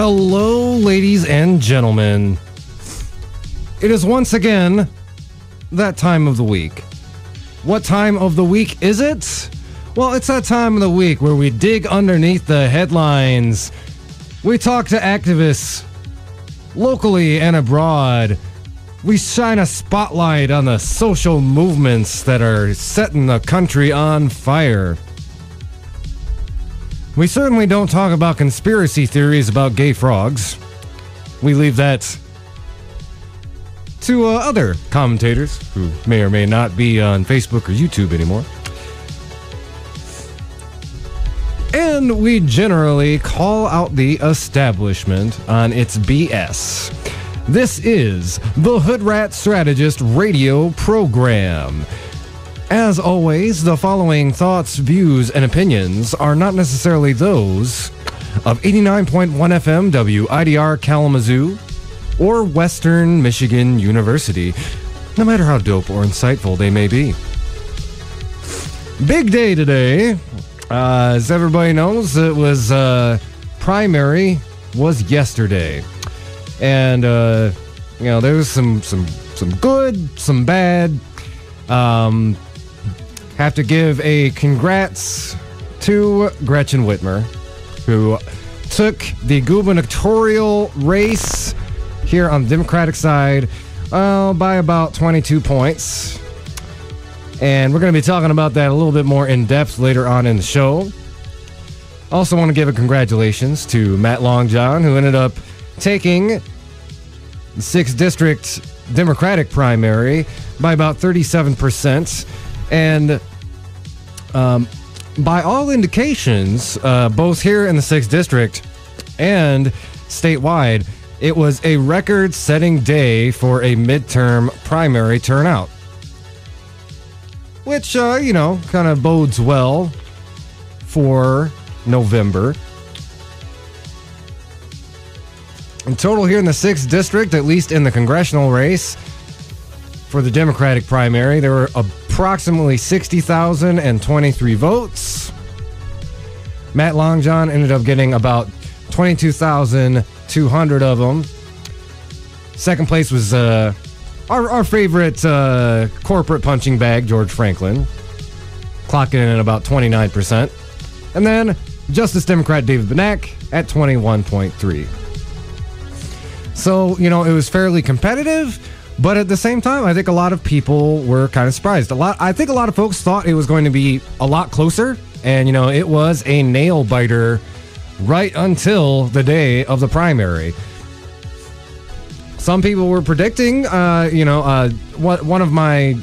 Hello, ladies and gentlemen. It is once again that time of the week. What time of the week is it? Well, it's that time of the week where we dig underneath the headlines. We talk to activists locally and abroad. We shine a spotlight on the social movements that are setting the country on fire. We certainly don't talk about conspiracy theories about gay frogs. We leave that to other commentators who may or may not be on Facebook or YouTube anymore. And we generally call out the establishment on its BS. This is the Hoodrat Strategist radio program. As always, the following thoughts, views, and opinions are not necessarily those of 89.1 FM WIDR Kalamazoo or Western Michigan University, no matter how dope or insightful they may be. Big day today. As everybody knows, it was primary was yesterday. And, there was some good, some bad. Have to give a congrats to Gretchen Whitmer, who took the gubernatorial race here on the Democratic side by about 22 points. And we're going to be talking about that a little bit more in depth later on in the show. Also want to give a congratulations to Matt Longjohn, who ended up taking the 6th District Democratic primary by about 37%. And by all indications, both here in the 6th District and statewide, it was a record-setting day for a midterm primary turnout. Which, kind of bodes well for November. In total here in the 6th District, at least in the congressional race for the Democratic primary, there were approximately 60,023 votes. Matt Longjohn ended up getting about 22,200 of them. Second place was our favorite corporate punching bag, George Franklin, clocking in at about 29%. And then Justice Democrat David Benak at 21.3%. So, it was fairly competitive, but at the same time, I think a lot of people were kind of surprised. I think a lot of folks thought it was going to be a lot closer, and, it was a nail biter right until the day of the primary. Some people were predicting, one of my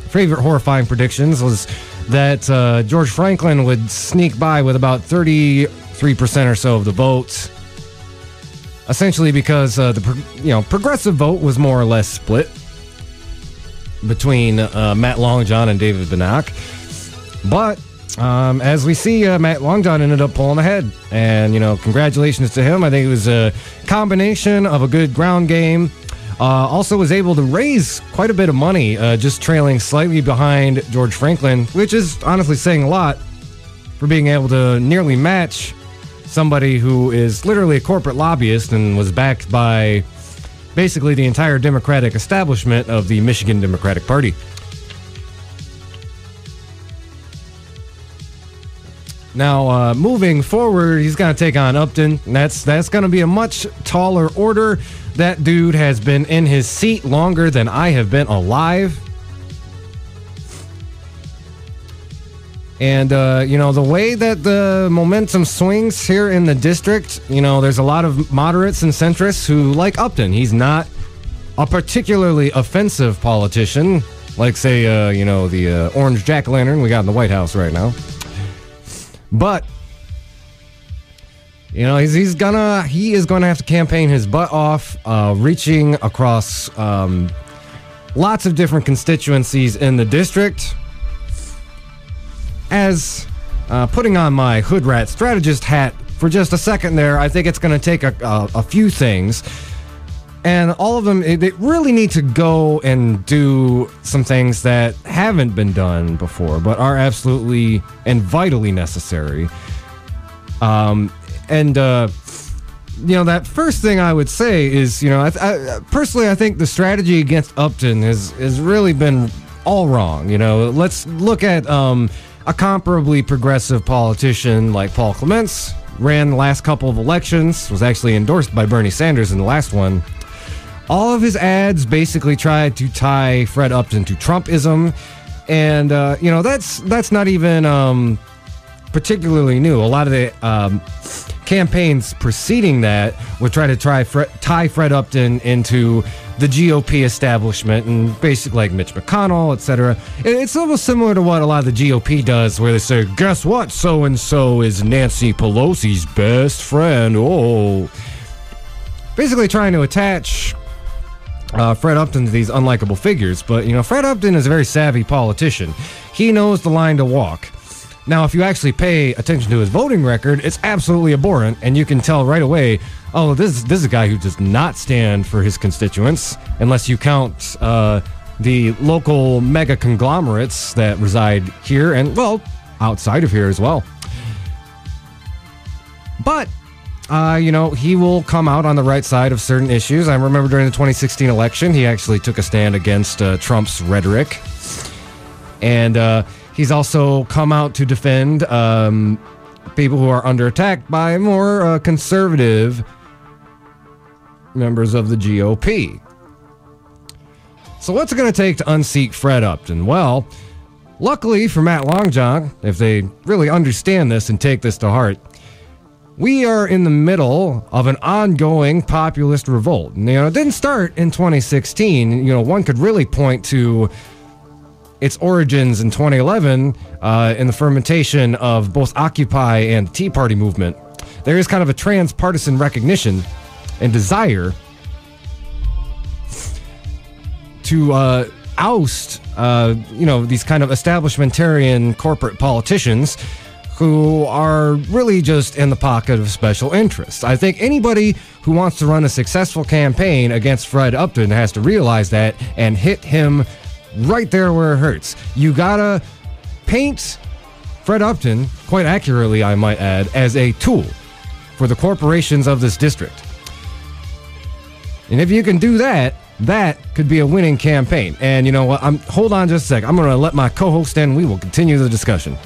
favorite horrifying predictions was that George Franklin would sneak by with about 33% or so of the votes. Essentially because the progressive vote was more or less split between Matt Longjohn and David Benak. But as we see, Matt Longjohn ended up pulling ahead. And, congratulations to him. I think it was a combination of a good ground game. Also was able to raise quite a bit of money, just trailing slightly behind George Franklin, which is honestly saying a lot for being able to nearly match somebody who is literally a corporate lobbyist and was backed by basically the entire Democratic establishment of the Michigan Democratic Party. Now, moving forward, he's going to take on Upton. That's going to be a much taller order. That dude has been in his seat longer than I have been alive. And, the way that the momentum swings here in the district, there's a lot of moderates and centrists who like Upton. He's not a particularly offensive politician, like, say, the orange jack-o'-lantern we got in the White House right now. But, he is going to have to campaign his butt off, reaching across lots of different constituencies in the district. As putting on my Hoodrat Strategist hat for just a second there, I think it's going to take a few things. And all of them, they really need to go and do some things that haven't been done before, but are absolutely and vitally necessary. that first thing I would say is, personally, I think the strategy against Upton has really been all wrong. Let's look at a comparably progressive politician like Paul Clements, ran the last couple of elections, was actually endorsed by Bernie Sanders in the last one. All of his ads basically tried to tie Fred Upton to Trumpism, and that's not even particularly new. A lot of the campaigns preceding that would try to tie Fred Upton into the GOP establishment, and basically like Mitch McConnell, etc. It's almost similar to what a lot of the GOP does, where they say, guess what, so-and-so is Nancy Pelosi's best friend. Oh. Basically trying to attach Fred Upton to these unlikable figures. But, Fred Upton is a very savvy politician. He knows the line to walk. Now, if you actually pay attention to his voting record, it's absolutely abhorrent, and you can tell right away, oh, this is a guy who does not stand for his constituents, unless you count the local mega conglomerates that reside here and, well, outside of here as well. But, he will come out on the right side of certain issues. I remember during the 2016 election, he actually took a stand against Trump's rhetoric. And he's also come out to defend people who are under attack by more conservative members of the GOP. So what's it going to take to unseat Fred Upton? Well, luckily for Matt Longjohn, if they really understand this and take this to heart, we are in the middle of an ongoing populist revolt. And, it didn't start in 2016. One could really point to its origins in 2011 in the fermentation of both Occupy and the Tea Party movement. There is kind of a transpartisan recognition and desire to oust, these kind of establishmentarian corporate politicians who are really just in the pocket of special interests. I think anybody who wants to run a successful campaign against Fred Upton has to realize that and hit him right there where it hurts. You gotta paint Fred Upton, quite accurately I might add, as a tool for the corporations of this district. And if you can do that, that could be a winning campaign. And you know what? Hold on just a sec. I'm going to let my co-host in. We will continue the discussion.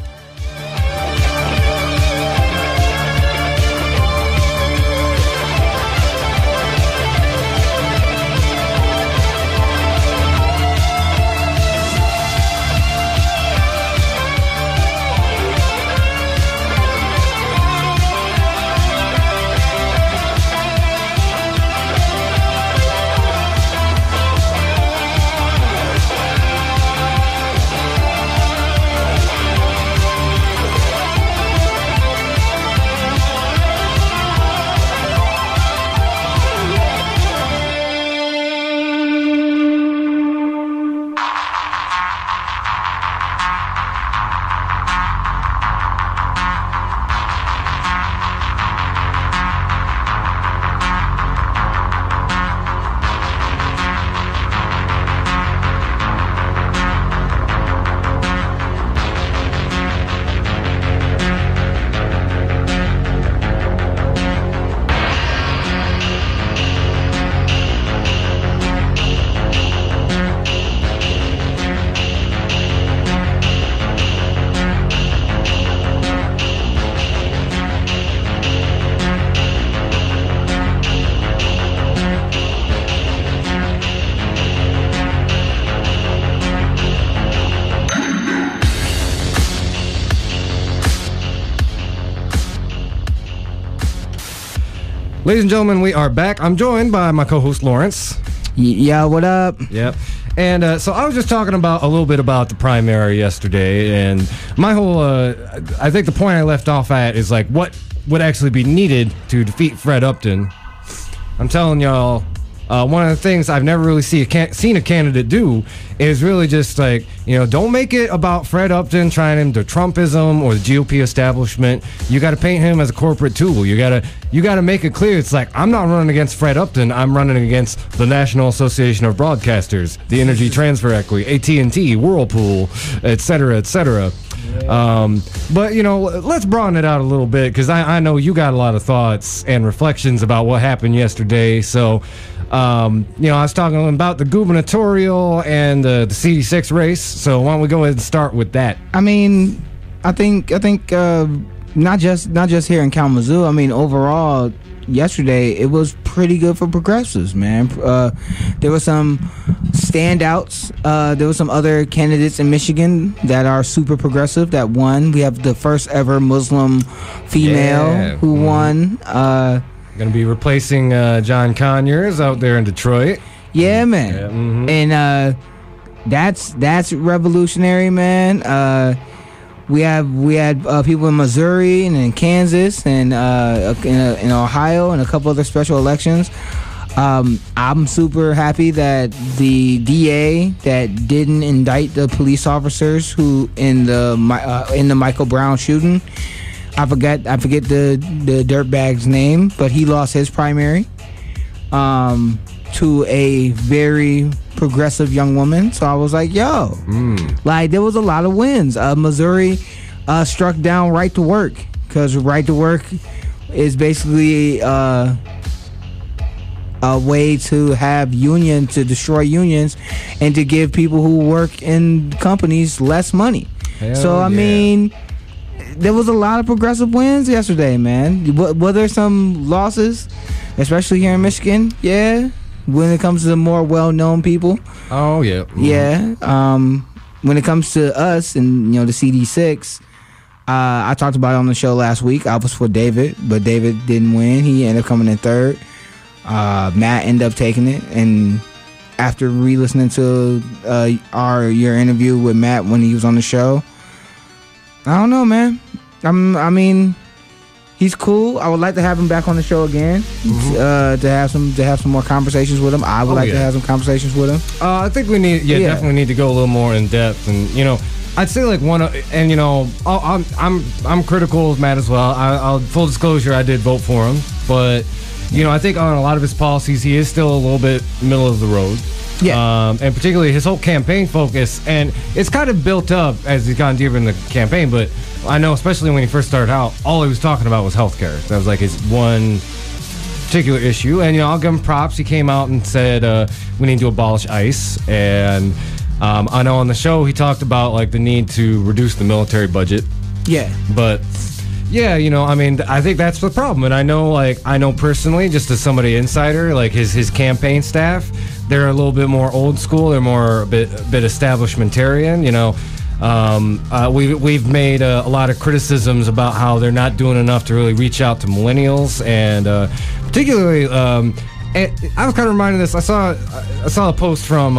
Ladies and gentlemen, we are back. I'm joined by my co-host, Lawrence. Yeah, what up? Yep. And so I was just talking about a little bit about the primary yesterday, and my whole, I think the point I left off at is like what would actually be needed to defeat Fred Upton. I'm telling y'all, one of the things I've never really seen a candidate do is really just like, don't make it about Fred Upton trying him to Trumpism or the GOP establishment. You got to paint him as a corporate tool. You got to make it clear. It's like, I'm not running against Fred Upton. I'm running against the National Association of Broadcasters, the Energy Transfer Equity, AT&T, Whirlpool, etc., etc. But, let's broaden it out a little bit, because I know you got a lot of thoughts and reflections about what happened yesterday. So, I was talking about the gubernatorial and the CD6 race. So why don't we go ahead and start with that? I mean, I think not just here in Kalamazoo. I mean, overall, yesterday it was pretty good for progressives, man. There were some standouts. There were some other candidates in Michigan that are super progressive that won. We have the first ever Muslim female who won. Going to be replacing John Conyers out there in Detroit. Yeah, man. And that's revolutionary, man. We had people in Missouri and in Kansas and in Ohio and a couple other special elections. I'm super happy that the DA that didn't indict the police officers who in the Michael Brown shooting. I forget the dirtbag's name, but he lost his primary to a very progressive young woman. So I was like, yo, like there was a lot of wins. Missouri struck down right to work, because right to work is basically a way to have to destroy unions and to give people who work in companies less money. I mean, there was a lot of progressive wins yesterday, man. Were there some losses, especially here in Michigan? Yeah. When it comes to the more well-known people. Oh, yeah. Yeah. When it comes to us and, the CD6, I talked about it on the show last week. I was for David, but David didn't win. He ended up coming in third. Matt ended up taking it. And after re-listening to your interview with Matt when he was on the show, I don't know, man. I mean, he's cool. I would like to have him back on the show again to have some more conversations with him. I would like to have some conversations with him. I think we definitely need to go a little more in depth, and I'd say like I'm critical of Matt as well. I'll full disclosure, I did vote for him, but I think on a lot of his policies he is still a little bit middle of the road. Yeah. And particularly his whole campaign focus, and it's kind of built up as he's gone deeper in the campaign, but I know especially when he first started out, all he was talking about was healthcare. That was like his one particular issue. And I'll give him props. He came out and said we need to abolish ICE, and I know on the show he talked about like the need to reduce the military budget. Yeah. But yeah, I mean, I think that's the problem. And I know personally, just as somebody insider, like his campaign staff, they're a little bit more old school. They're more a bit establishmentarian. We've made a lot of criticisms about how they're not doing enough to really reach out to millennials, and particularly, and I was kind of reminded of this. I saw a post from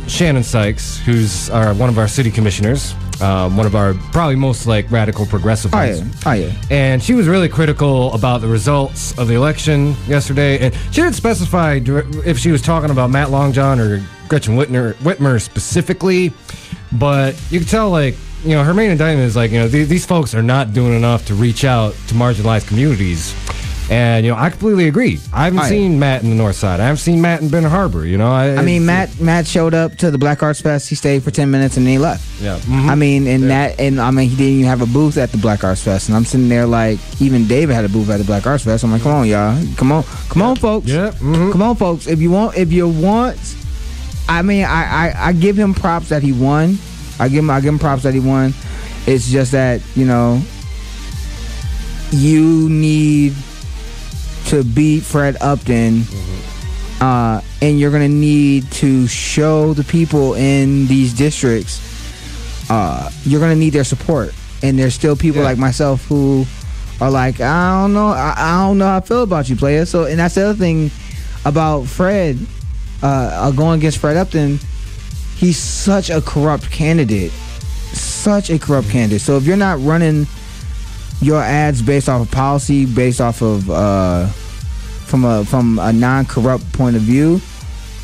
Shannon Sykes, who's one of our city commissioners. One of our probably most like radical progressive ones. Oh yeah. And she was really critical about the results of the election yesterday, and she didn't specify if she was talking about Matt Longjohn or Gretchen Whitmer specifically, but you could tell like her main indictment is like these folks are not doing enough to reach out to marginalized communities. And I completely agree. I haven't seen Matt in the North Side. I haven't seen Matt in Benner Harbor. I mean, Matt showed up to the Black Arts Fest. He stayed for 10 minutes and then he left. Yeah. I mean, he didn't even have a booth at the Black Arts Fest. And I'm sitting there like, even David had a booth at the Black Arts Fest. I'm like, come on, y'all, come on, folks. Yeah. Come on, folks. If you want, I mean, I give him props that he won. I give him props that he won. It's just that you need to beat Fred Upton, and you're going to need to show the people in these districts, you're going to need their support. And there's still people like myself who are like, I don't know how I feel about you, player. So, and that's the other thing about Fred, going against Fred Upton. He's such a corrupt candidate. So if you're not running your ads based off of policy, based off of from a non-corrupt point of view,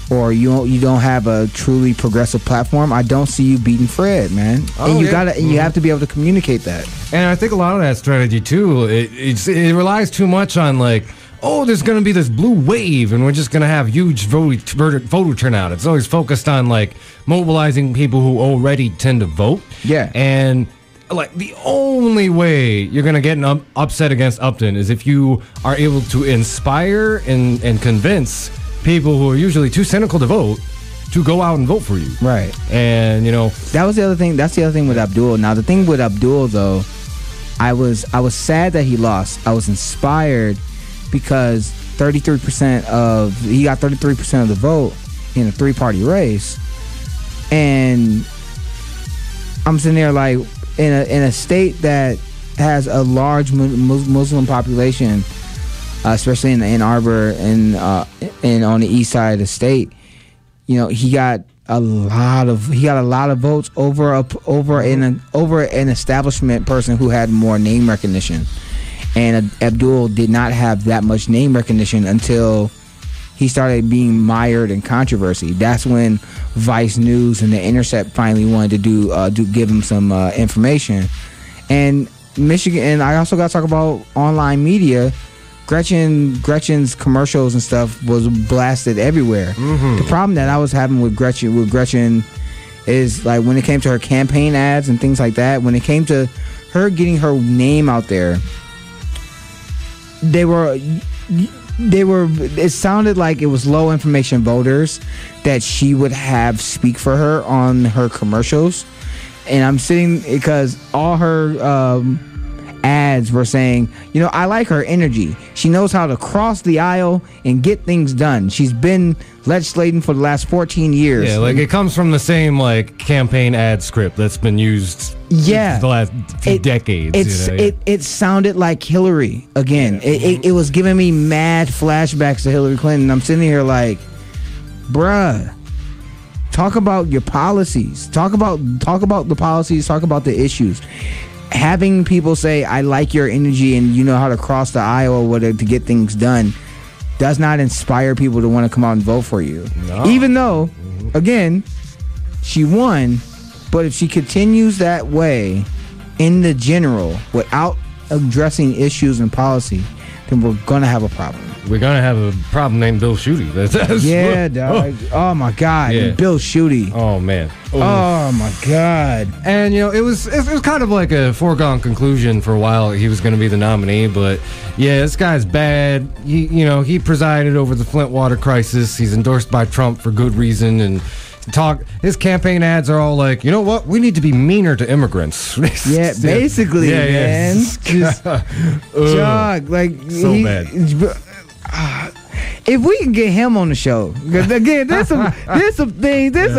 or you don't have a truly progressive platform, I don't see you beating Fred, man. And you have to be able to communicate that. And I think a lot of that strategy too, it relies too much on like, there's going to be this blue wave and we're just going to have huge voter turnout. It's always focused on like mobilizing people who already tend to vote. Yeah. And like the only way you're gonna get an upset against Upton is if you are able to inspire and convince people who are usually too cynical to vote to go out and vote for you. Right. And that was the other thing. That's the other thing with Abdul. Now the thing with Abdul though, I was sad that he lost. I was inspired because he got 33% of the vote in a 3-party race, and I'm sitting there like in a state that has a large Muslim population, especially in Ann Arbor and on the east side of the state. He got a lot of votes over an establishment person who had more name recognition, and Abdul did not have that much name recognition until he started being mired in controversy. That's when Vice News and The Intercept finally wanted to give him some information. And Michigan, and I also got to talk about online media. Gretchen's commercials and stuff was blasted everywhere. Mm-hmm. The problem that I was having with Gretchen is like when it came to her campaign ads and things like that, when it came to her getting her name out there, it sounded like it was low information voters that she would have speak for her on her commercials. And I'm sitting because all her ads were saying, I like her energy. She knows how to cross the aisle and get things done. She's been legislating for the last 14 years. Yeah, like it comes from the same like campaign ad script that's been used the last few decades. It sounded like Hillary again. Yeah. It was giving me mad flashbacks to Hillary Clinton. I'm sitting here like, bruh, talk about your policies. Talk about the policies. Talk about the issues. Having people say, I like your energy and you know how to cross the aisle or whatever to get things done does not inspire people to want to come out and vote for you. No. Even though, again, she won, but if she continues that way in the general without addressing issues and policy, then we're going to have a problem. We're going to have a problem named Bill Schuette. Yeah, dog. Oh, my God. Yeah. Bill Schuette. Oh, man. Oh, my God. And, it was kind of like a foregone conclusion for a while he was going to be the nominee. But, yeah, this guy's bad. He presided over the Flint water crisis. He's endorsed by Trump for good reason. And his campaign ads are all like, you know what? We need to be meaner to immigrants. Yeah, basically, man. Just, Jog, like, so bad. If we can get him on the show, because again, there's some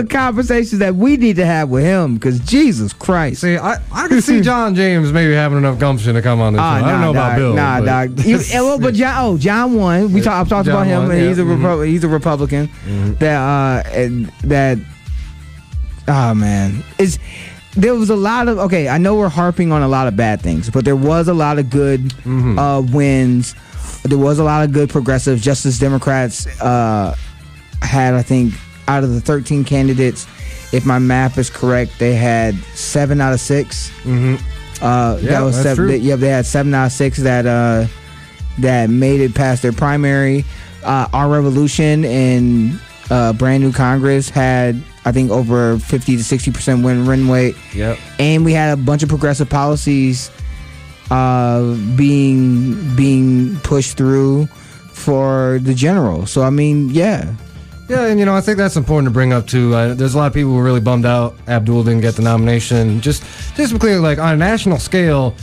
conversations that we need to have with him. Because Jesus Christ, see, I can see John James maybe having enough gumption to come on this show. I don't know about Bill. Dog. But John won. I've talked about him, and he's a Republican. Mm-hmm. Oh man, there was a lot of I know we're harping on a lot of bad things, but there was a lot of good wins. There was a lot of good progressive Justice Democrats had, I think, out of the 13 candidates, if my math is correct, they had 7 out of 6. Mm-hmm. That was that's 7. true. They had 7 out of 6 that made it past their primary. Our Revolution and Brand New Congress had, I think, over 50 to 60% win rate. Yep. And we had a bunch of progressive policies being pushed through for the general. So I mean, yeah, and I think that's important to bring up too. There's a lot of people who are really bummed out Abdul didn't get the nomination. Just to be clear, like on a national scale,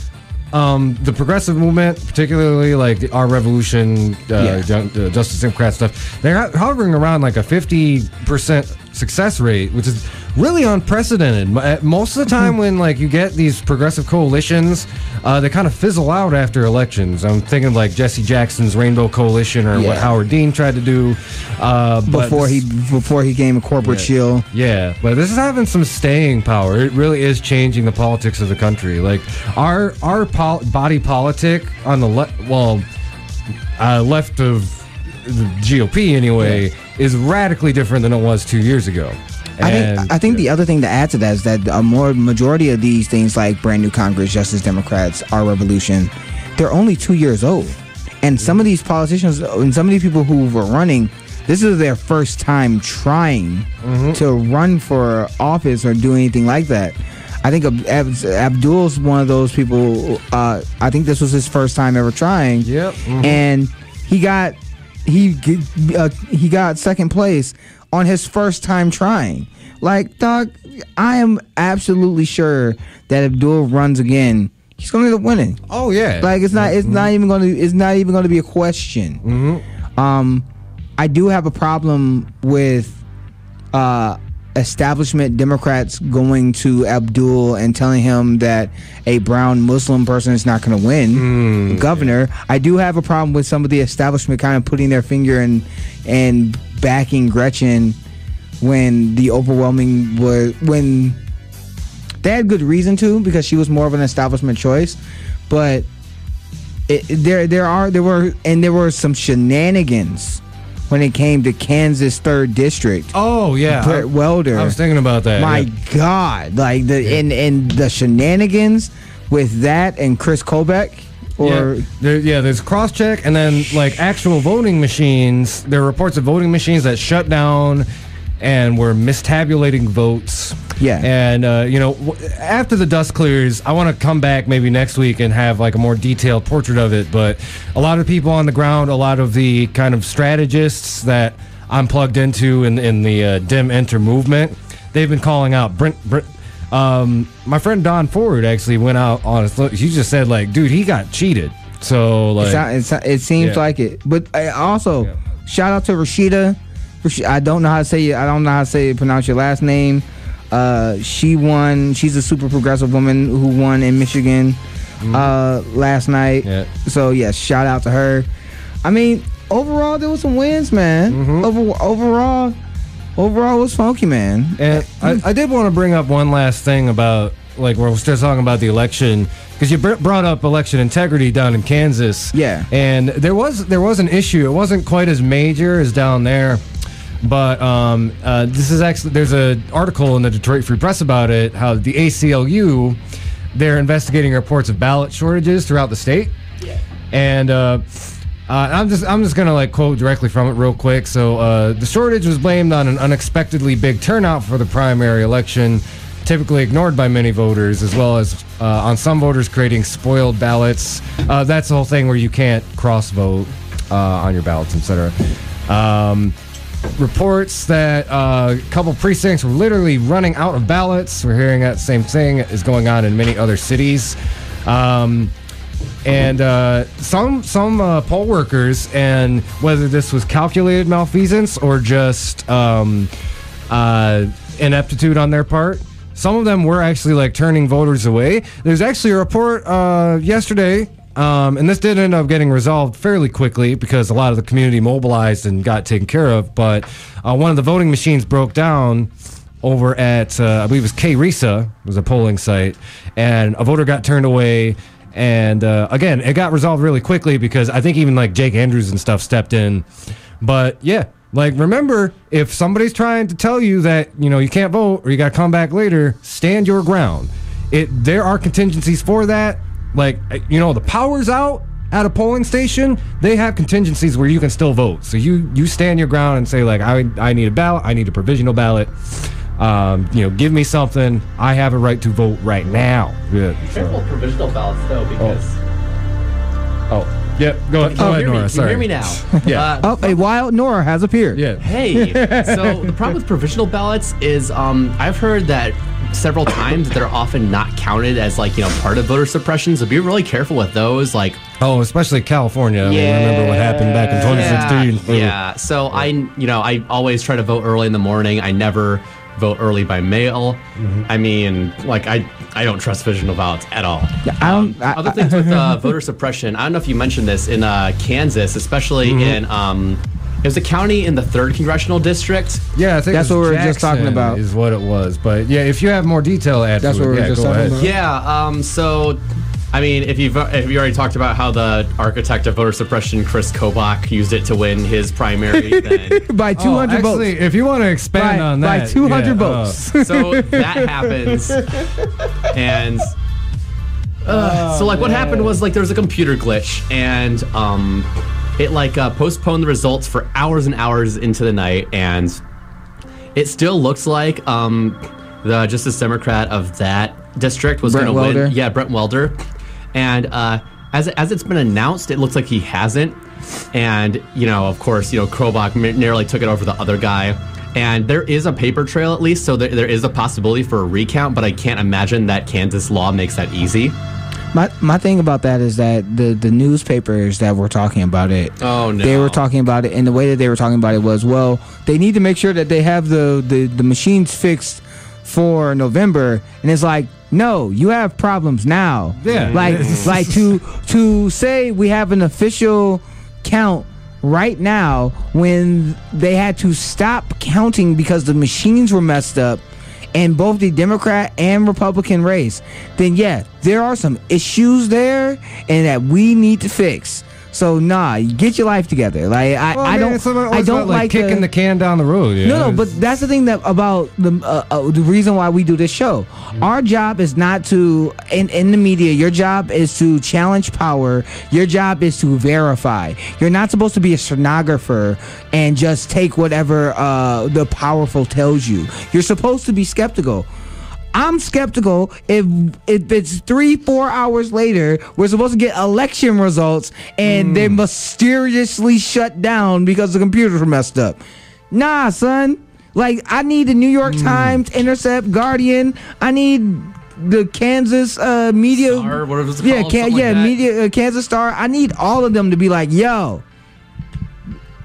the progressive movement, particularly like Our Revolution, Justice Democrat stuff, they're hovering around like a 50% success rate, which is really unprecedented. Most of the time when like you get these progressive coalitions, they kind of fizzle out after elections. I'm thinking like Jesse Jackson's Rainbow Coalition or what Howard Dean tried to do before he became a corporate shill. Yeah, but this is having some staying power. It really is changing the politics of the country. Like our body politic on the left of the GOP anyway is radically different than it was 2 years ago. I think the other thing to add to that is that a majority of these things like Brand New Congress, Justice Democrats, Our Revolution, they're only 2 years old. And some of these politicians and some of these people who were running, this is their first time trying to run for office or do anything like that. I think Abdul's one of those people. I think this was his first time ever trying. Yep. Mm-hmm. And he got second place on his first time trying. Like, dog, I am absolutely sure that Abdul runs again, he's going to end up winning. Oh yeah. Like, it's not even going to be a question. Mm-hmm. I do have a problem with establishment Democrats going to Abdul and telling him that a brown Muslim person is not going to win governor. I do have a problem with some of the establishment kind of putting their finger and backing Gretchen when the overwhelming was, when they had good reason to, because she was more of an establishment choice, but there were some shenanigans when it came to Kansas 3rd District. Oh yeah, Brett Welder. I was thinking about that. My God, like and the shenanigans with that and Chris Kobach. There's cross check, and then like actual voting machines. There are reports of voting machines that shut down and were mistabulating votes. Yeah. And after the dust clears, I want to come back maybe next week and have like a more detailed portrait of it. But a lot of people on the ground, a lot of the kind of strategists that I'm plugged into in the Dim Enter movement, they've been calling out my friend Don Ford actually went out on he just said, like, dude, he got cheated. So like it seems like it. But also shout out to Rashida. I don't know how to say pronounce your last name. She won. She's a super progressive woman who won in Michigan last night. Yeah. So yes, shout out to her. I mean, overall there was some wins, man. Mm-hmm. Overall it was funky, man. And I did want to bring up one last thing about, like, we're still talking about the election, because you brought up election integrity down in Kansas. Yeah. And there was an issue. It wasn't quite as major as down there. But this is actually, there's an article in the Detroit Free Press about it, how the ACLU, they're investigating reports of ballot shortages throughout the state. Yeah. And I'm just gonna like quote directly from it real quick. So the shortage was blamed on an unexpectedly big turnout for the primary election, typically ignored by many voters, as well as on some voters creating spoiled ballots. That's the whole thing where you can't cross vote on your ballots, etc. Reports that a couple precincts were literally running out of ballots. We're hearing that same thing is going on in many other cities. And some poll workers, and whether this was calculated malfeasance or just ineptitude on their part, some of them were actually like turning voters away. There's actually a report yesterday, and this did end up getting resolved fairly quickly because a lot of the community mobilized and got taken care of. But one of the voting machines broke down over at, I believe it was K-Risa, was a polling site, and a voter got turned away. And again, it got resolved really quickly because I think even like Jake Andrews and stuff stepped in. But yeah, like, remember, if somebody's trying to tell you that, you can't vote or you got to come back later, stand your ground. There are contingencies for that. Like, the power's out at a polling station, they have contingencies where you can still vote. So you stand your ground and say, like, I need a ballot, I need a provisional ballot. Give me something. I have a right to vote right now. Yeah, careful with provisional ballots, though, because... Yep, go ahead, Nora. Sorry. You hear me now? Yeah. A wild Nora has appeared. Yeah. Hey, so the problem with provisional ballots is I've heard that several times that they're often not counted as, like, part of voter suppression, so be really careful with those. Like, especially California. I mean, remember what happened back in 2016. Yeah. So I always try to vote early in the morning. I never vote early by mail. Mm-hmm. I mean, like, I don't trust provisional ballots at all. Yeah, other things with voter suppression, I don't know if you mentioned this in Kansas, especially in it was a county in the 3rd congressional district. Yeah, I think that's what we were just talking about. Is what it was. But yeah, if you have more detail, that's what we were just talking about. Yeah. So, I mean, if you already talked about how the architect of voter suppression, Chris Kobach, used it to win his primary, then by 200 votes. Actually, if you want to expand on that, by 200 votes. So that happens, and so like what happened was, like, there was a computer glitch, and it postponed the results for hours and hours into the night, and it still looks like the Justice Democrat of that district was going to Welder? win. Yeah, Brent Welder. And as it's been announced, it looks like he hasn't. And, of course, Krobach narrowly took it over the other guy. And there is a paper trail at least, so there is a possibility for a recount, but I can't imagine that Kansas law makes that easy. My thing about that is that the newspapers that were talking about it, they were talking about it, and the way that they were talking about it was, well, they need to make sure that they have the machines fixed for November, and it's like, no, you have problems now. Yeah. Like to say we have an official count right now when they had to stop counting because the machines were messed up in both the Democrat and Republican race, then yeah, there are some issues there and that we need to fix. So get your life together. Like I don't like kicking the can down the road. Yeah? No, but that's the thing that about the reason why we do this show. Our job is not to in the media. Your job is to challenge power. Your job is to verify. You're not supposed to be a stenographer and just take whatever the powerful tells you. You're supposed to be skeptical. I'm skeptical if it's 3-4 hours later, we're supposed to get election results and they're mysteriously shut down because the computers were messed up. Nah, son. Like, I need the New York Times, Intercept, Guardian. I need the Kansas media. Star, whatever it's called. Media, Kansas Star. I need all of them to be like, yo,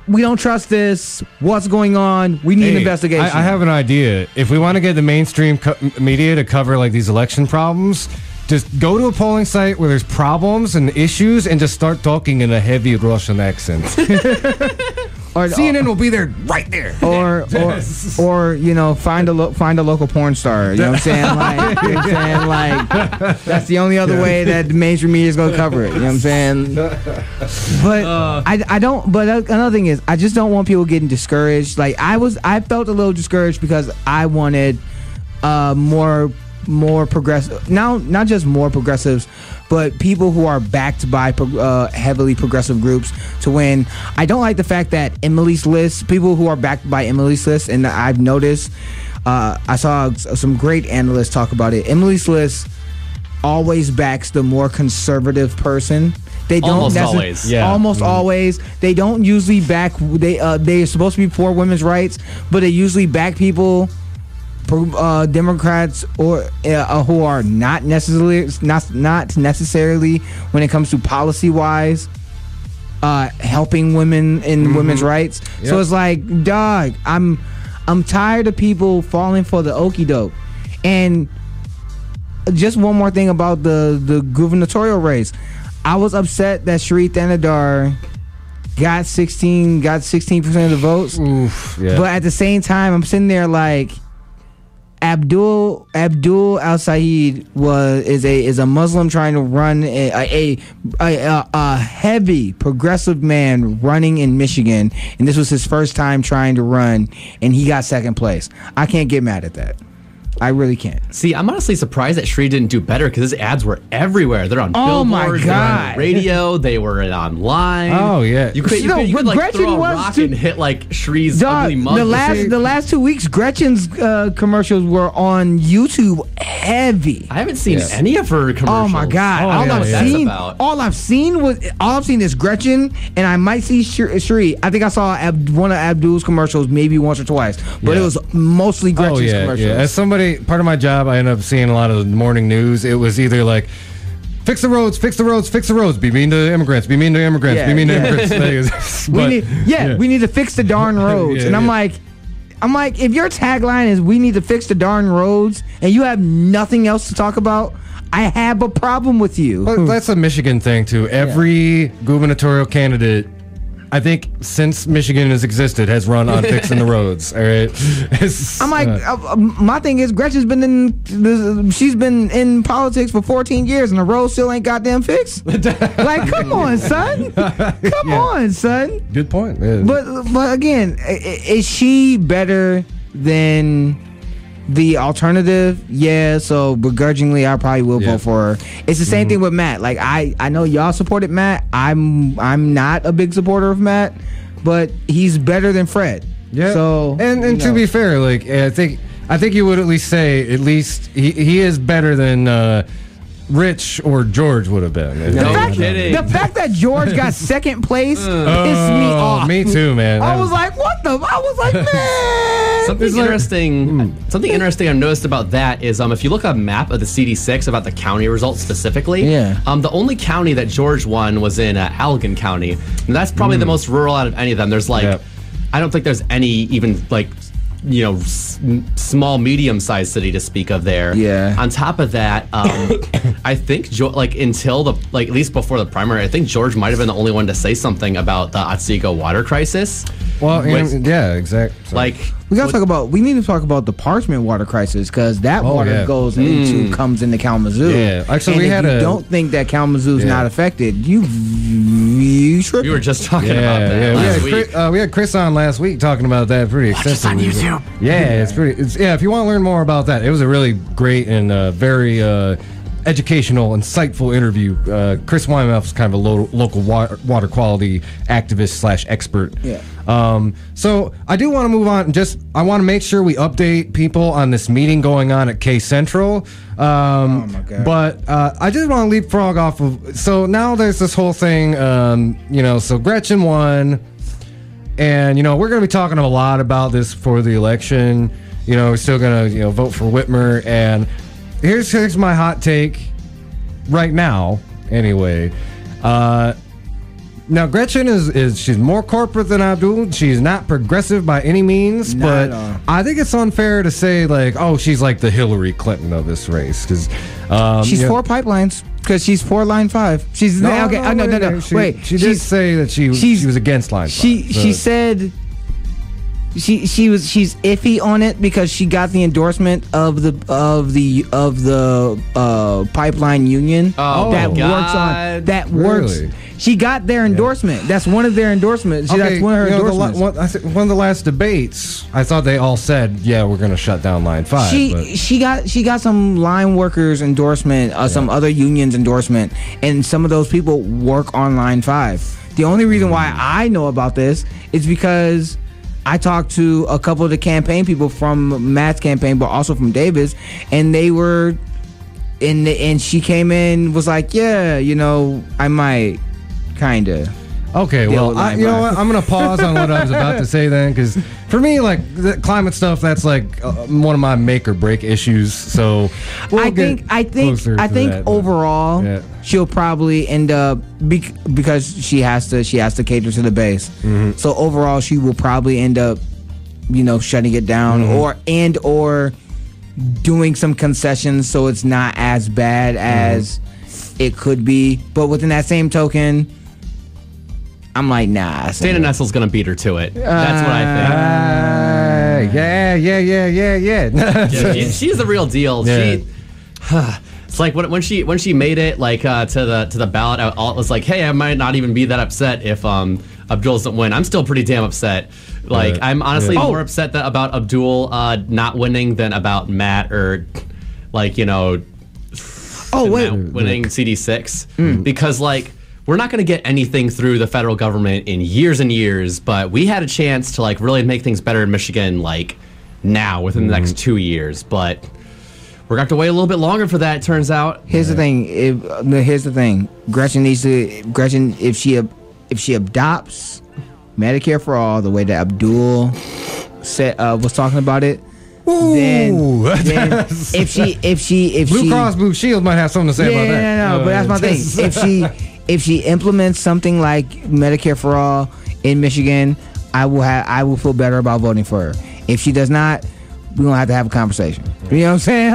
we don't trust this. What's going on? We need an investigation. I have an idea. If we want to get the mainstream media to cover like these election problems, just go to a polling site where there's problems and issues and just start talking in a heavy Russian accent. Or CNN will be there right there. Or find a local porn star. You know what I'm saying? Like, that's the only other way that the mainstream media is going to cover it. You know what I'm saying? But I don't. But another thing is, I just don't want people getting discouraged. Like I felt a little discouraged because I wanted more progressive. Now, not just more progressives, but people who are backed by heavily progressive groups to win. I don't like the fact that Emily's List, people who are backed by Emily's List, and I've noticed, I saw some great analysts talk about it. Emily's List always backs the more conservative person. They don't almost always. Yeah. Almost always. They don't usually back. They're supposed to be for women's rights, but they usually back people. Democrats or who are not necessarily when it comes to policy wise helping women in women's rights. Yep. So it's like, dog, I'm tired of people falling for the okie doke. And just one more thing about the gubernatorial race. I was upset that Sharif Thanadar got 16% of the votes. Oof, yeah. But at the same time, I'm sitting there like, Abdul Al Saeed is a Muslim trying to run a heavy progressive man running in Michigan, and this was his first time trying to run, and he got second place. I can't get mad at that. I really can't. See, I'm honestly surprised that Shree didn't do better because his ads were everywhere. They're on billboards, they're on radio, they were online. Oh yeah, you could like throw a rock and hit like Shree's ugly mug. The last 2 weeks, Gretchen's commercials were on YouTube heavy. I haven't seen any of her commercials. Oh my god! All I've seen is Gretchen, and I might see Shree. I think I saw one of Abdul's commercials maybe once or twice, but it was mostly Gretchen's commercials. Yeah. As somebody. Part of my job, I ended up seeing a lot of the morning news. It was either like, fix the roads, fix the roads, fix the roads. Be mean to immigrants. Be mean to immigrants. Be mean to immigrants. We need to fix the darn roads. And I'm like, if your tagline is "We need to fix the darn roads," and you have nothing else to talk about, I have a problem with you. Well, that's a Michigan thing too. Every gubernatorial candidate, I think, since Michigan has existed, has run on fixing the roads. All right, I'm like, my thing is, Gretchen's been she's been in politics for 14 years, and the road still ain't goddamn fixed. Like, come on, son. Come on, son. Good point. Yeah. But again, is she better than the alternative? Yeah, so begrudgingly I probably will vote for her. It's the same thing with Matt. Like I know y'all supported Matt. I'm not a big supporter of Matt, but he's better than Fred. Yeah. So and to be fair, like I think I think you would at least say he is better than Rich or George would have been. No kidding. The fact that George got second place pissed me off. Me too, man. I was like, what the? I was like, man. Something interesting I've noticed about that is if you look at a map of the CD6 about the county results specifically, the only county that George won was in Allegan County. And that's probably the most rural out of any of them. There's I don't think there's any even small, medium-sized city to speak of there. Yeah. On top of that, I think until at least before the primary, I think George might have been the only one to say something about the Otsego water crisis. Well, yeah, exactly. We need to talk about the Parchment water crisis because that water comes into Kalamazoo. Yeah, actually, and if you don't think that Kalamazoo's not affected, you tripping. We were just talking about that last week. We had Chris on last week talking about that pretty extensively. Watch us on YouTube. Yeah, it's pretty. If you want to learn more about that, it was a really great and very educational, insightful interview. Chris Wymoff is kind of a local water quality activist / expert. Yeah. So I do want to move on. I want to make sure we update people on this meeting going on at K Central. Oh my God. But I just want to leapfrog off of. So now there's this whole thing. So Gretchen won, and we're going to be talking a lot about this for the election. We're still going to vote for Whitmer, and here's my hot take right now. Anyway. Now Gretchen she's more corporate than Abdul. She's not progressive by any means, but I think it's unfair to say she's like the Hillary Clinton of this race because she's for pipelines because she's for Line 5. She's no. Wait, she did say that she was against Line 5. She said she's iffy on it because she got the endorsement of the pipeline union that works. She got their endorsement. That's one of their endorsements. That's one of her endorsements. One of the last debates, I thought they all said, "Yeah, we're going to shut down Line 5." She got some line workers endorsement, some other unions endorsement, and some of those people work on Line 5. The only reason why I know about this is because I talked to a couple of the campaign people from Matt's campaign, but also from Davis, and they were, and she came in, was like, "Yeah, I might." Kinda. Okay, well, you know what? I'm going to pause on what I was about to say then, because for me, the climate stuff, that's one of my make or break issues. So I think overall, she'll probably end up because she has to cater to the base. Mm-hmm. So overall, she will probably end up, shutting it down or doing some concessions so it's not as bad as it could be. But within that same token, I'm like, nah. Dana Nessel's going to beat her to it. That's what I think. Yeah. She's the real deal. Yeah. It's like when she made it to the ballot, I was like, hey, I might not even be that upset if Abdul doesn't win. I'm still pretty damn upset. I'm honestly more upset about Abdul not winning than about Matt or winning CD6 because we're not going to get anything through the federal government in years and years, but we had a chance to really make things better in Michigan now within the next 2 years, but we're going to have to wait a little bit longer for that, it turns out. Here's the thing. Gretchen if she adopts Medicare for all the way that Abdul was talking about it, then if she Blue Cross Blue Shield might have something to say about that. No, but that's my thing. If she implements something like Medicare for all in Michigan, I will feel better about voting for her. If she does not, we're gonna have to have a conversation. You know what I'm saying?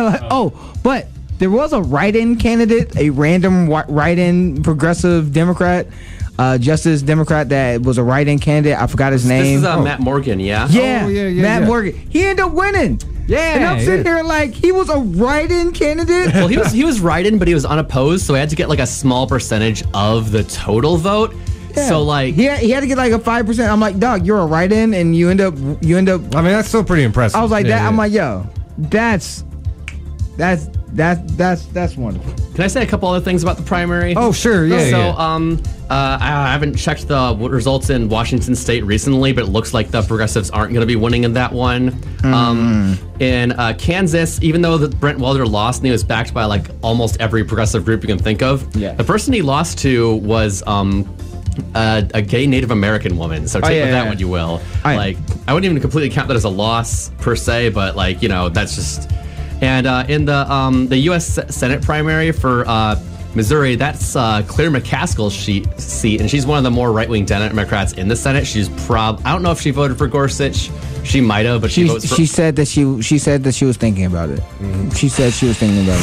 But there was a write-in candidate, a random write-in progressive Democrat, Justice Democrat that was a write-in candidate. I forgot his name. This is Matt Morgan, yeah? Yeah, Matt Morgan. He ended up winning. Yeah, and I'm sitting here he was a write-in candidate. Well, he was write-in, but he was unopposed, so he had to get a small percentage of the total vote. Yeah. So he had to get a 5%. I'm like, dog, you're a write-in, and you end up. I mean, that's still pretty impressive. I was like that. Yeah. I'm like, yo, that's that's wonderful. Can I say a couple other things about the primary? Oh, sure. Yeah. So, I haven't checked the results in Washington State recently, but it looks like the progressives aren't going to be winning in that one. In Kansas, even though Brent Welder lost and he was backed by like almost every progressive group you can think of, the person he lost to was a gay Native American woman. So take with that what you will. Like, I wouldn't even completely count that as a loss per se, but like, you know, that's just. And in the U.S. Senate primary for Missouri, that's Claire McCaskill's seat, and she's one of the more right-wing Democrats in the Senate. She's I don't know if she voted for Gorsuch. She might have, but she said that she was thinking about it. She said she was thinking about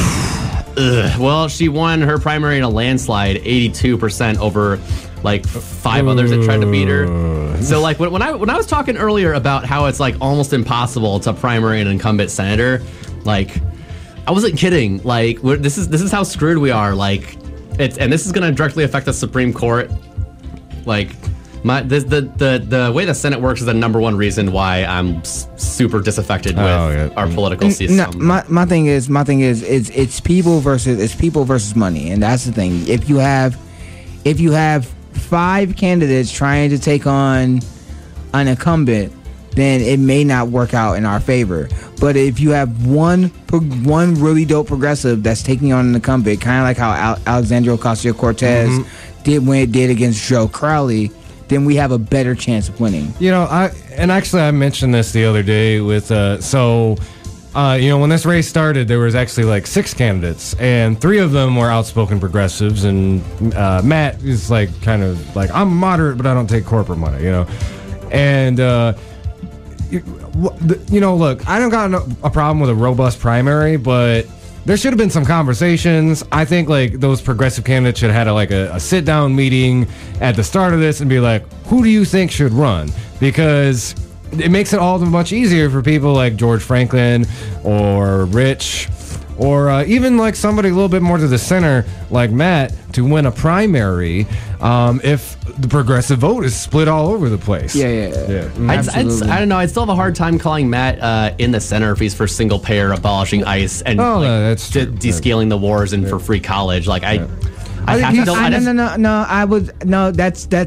it. Well, she won her primary in a landslide, 82% over like 5 others that tried to beat her. So like when I was talking earlier about how it's like almost impossible to primary an incumbent senator, like I wasn't kidding. Like this is how screwed we are. Like this is going to directly affect the Supreme Court. Like the way the Senate works is the number one reason why I'm super disaffected with our political system. No, my thing is it's people versus money, and that's the thing. If you have 5 candidates trying to take on an incumbent, then it may not work out in our favor. But if you have one really dope progressive that's taking on an incumbent, kind of like how Alexandria Ocasio-Cortez did when it did against Joe Crowley, then we have a better chance of winning. You know, I mentioned this the other day with you know, when this race started, there was actually like 6 candidates, and 3 of them were outspoken progressives, and Matt is like kind of like, I'm moderate, but I don't take corporate money, you know, and you know, look, I don't got a problem with a robust primary, but there should have been some conversations. I think like those progressive candidates should have had a sit down meeting at the start of this and be like, who do you think should run? Because it makes it all the much easier for people like George Franklin or Rich or even like somebody a little bit more to the center like Matt to win a primary if the progressive vote is split all over the place. Yeah. I don't know. I'd still have a hard time calling Matt in the center if he's for single payer, abolishing ICE, and that's descaling the wars and for free college. Like that's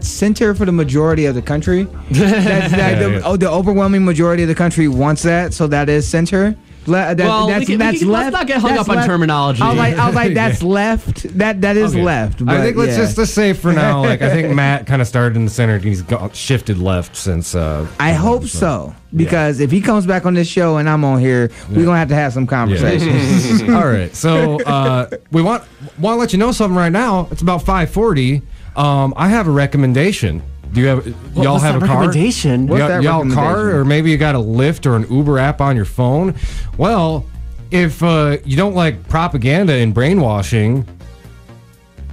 center for the majority of the country. The overwhelming majority of the country wants that, so that is center. Let's not get hung up on terminology. I was like, that's left. That is left. I think let's just say for now, like I think Matt kind of started in the center and he's shifted left since. I hope so, because if he comes back on this show and I'm on here, we're gonna have some conversations. All right, so we want to let you know something right now. It's about 5:40. I have a recommendation. Do you have y'all have a car? Recommendation? Y'all car, or maybe you got a Lyft or an Uber app on your phone? Well, if you don't like propaganda and brainwashing,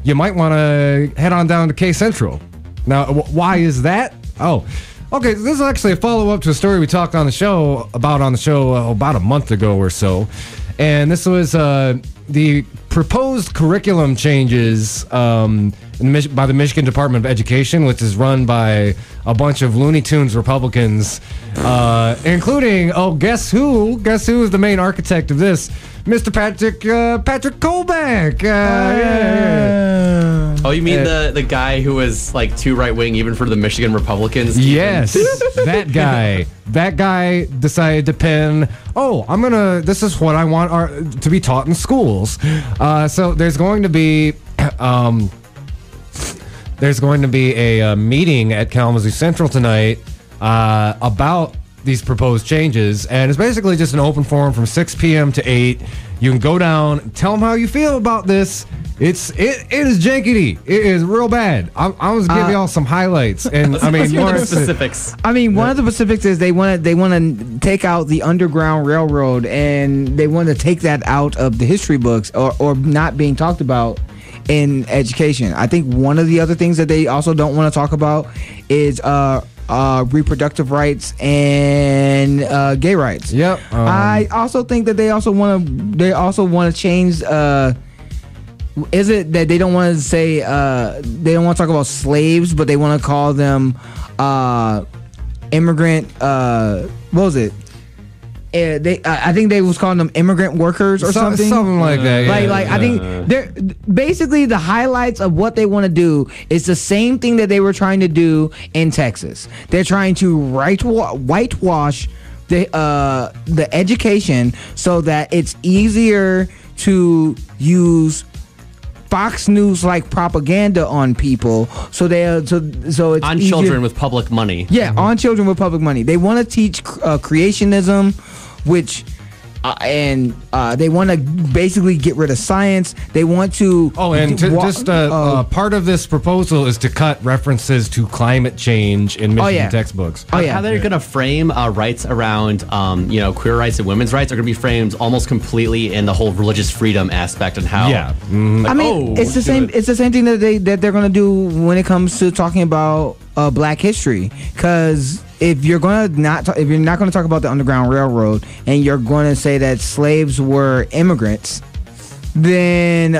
you might want to head on down to K Central. Now, why is that? Oh, okay. This is actually a follow-up to a story we talked on the show about a month ago or so, and this was the proposed curriculum changes by the Michigan Department of Education, which is run by a bunch of Looney Tunes Republicans, including, guess who? Guess who is the main architect of this? Mr. Patrick Colbeck. Oh, you mean the guy who was like too right wing even for the Michigan Republicans? Yes, that guy. That guy decided to pen. This is what I want to be taught in schools. So there's going to be a meeting at Kalamazoo Central tonight about these proposed changes, and it's basically just an open forum from 6 p.m. to 8. You can go down, tell them how you feel about this. It is jankety. It is real bad. I was gonna give y'all some highlights, and I mean more specifics. I mean, one of the specifics is they want to take out the Underground Railroad, and they want to take that out of the history books or not being talked about in education. I think one of the other things that they also don't want to talk about is reproductive rights and gay rights. Yep. I also think that they also want to change. Is it that they don't want to say they don't want to talk about slaves, but they want to call them immigrant? What was it? I think they was calling them immigrant workers or something. Something like that. Yeah. Like I think they're basically the highlights of what they want to do is the same thing that they were trying to do in Texas. They're trying to whitewash the education so that it's easier to use Fox News like propaganda on people, so it's on easier. Children with public money. Yeah, on children with public money. They want to teach creationism, which they want to basically get rid of science. They want to. Oh, and part of this proposal is to cut references to climate change in Michigan textbooks. How they're going to frame rights around, queer rights and women's rights are going to be framed almost completely in the whole religious freedom aspect and how. Yeah, I mean, it's the same. It's the same thing that they're going to do when it comes to talking about Black history, because. If you're not going to talk about the Underground Railroad and you're going to say that slaves were immigrants, then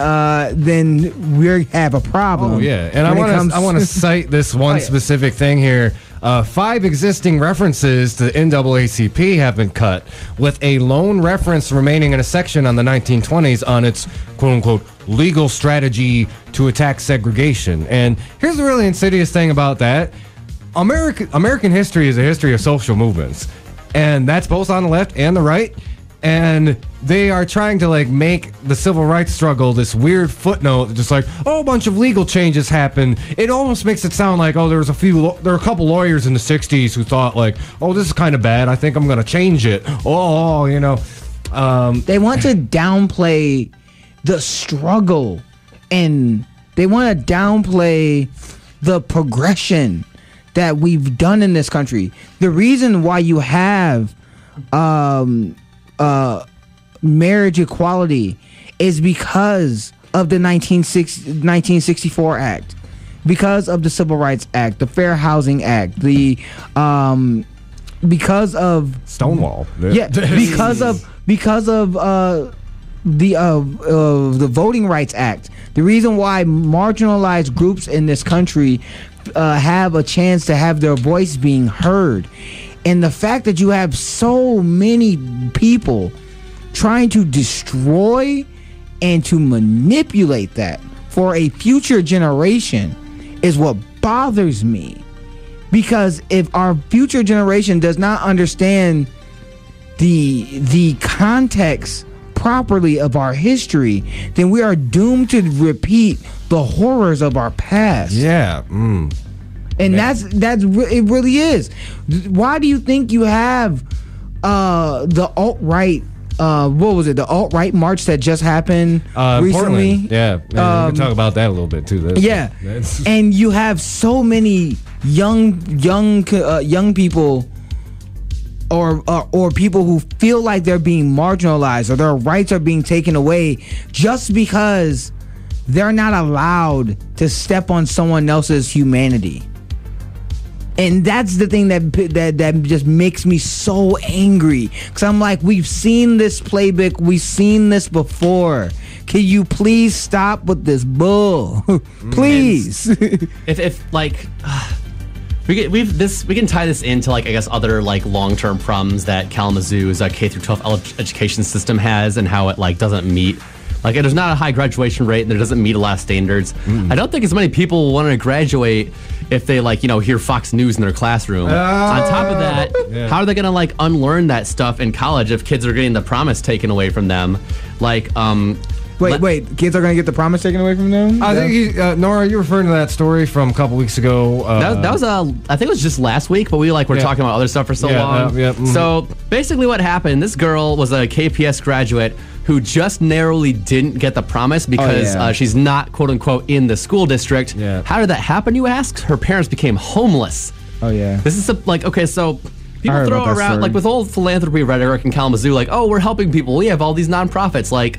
we have a problem. Oh yeah, and I want to cite this one specific thing here. 5 existing references to the NAACP have been cut, with a lone reference remaining in a section on the 1920s on its quote-unquote legal strategy to attack segregation. And here's the really insidious thing about that. American history is a history of social movements, and that's both on the left and the right, and they are trying to make the civil rights struggle this weird footnote, just a bunch of legal changes happened. It almost makes it sound like, there were a couple lawyers in the 60s who thought this is kind of bad, I think I'm gonna change it. They want to downplay the struggle, and they want to downplay the progression that we've done in this country. The reason why you have marriage equality is because of the 1964 Act, because of the Civil Rights Act, the Fair Housing Act, because of Stonewall. Yeah, because of the Voting Rights Act. The reason why marginalized groups in this country have a chance to have their voice being heard, and the fact that you have so many people trying to destroy and to manipulate that for a future generation is what bothers me. Because if our future generation does not understand the context properly of our history, then we are doomed to repeat the horrors of our past. Yeah. And it really is. Why do you think you have the alt-right the alt-right march that just happened recently? Portland. Yeah. We can talk about that a little bit too. And you have so many young people or people who feel like they're being marginalized or their rights are being taken away just because they're not allowed to step on someone else's humanity. And that's the thing that just makes me so angry, because I'm like, we've seen this playbook, we've seen this before. Can you please stop with this bull? Please. We can tie this into other long-term problems that Kalamazoo's K-12 education system has, and how it doesn't meet there's not a high graduation rate and there doesn't meet a lot of standards. I don't think as many people want to graduate if they hear Fox News in their classroom. On top of that, how are they going to unlearn that stuff in college if kids are getting the promise taken away from them? Wait, kids are going to get the promise taken away from them? I think, Nora, you're referring to that story from a couple weeks ago. That was, I think it was just last week, but we were talking about other stuff for so long. So basically what happened, this girl was a KPS graduate who just narrowly didn't get the promise because she's not, quote unquote, in the school district. Yeah. How did that happen, you ask? Her parents became homeless. Oh, yeah. This is okay, so people throw around, with old philanthropy rhetoric in Kalamazoo, we're helping people. We have all these nonprofits.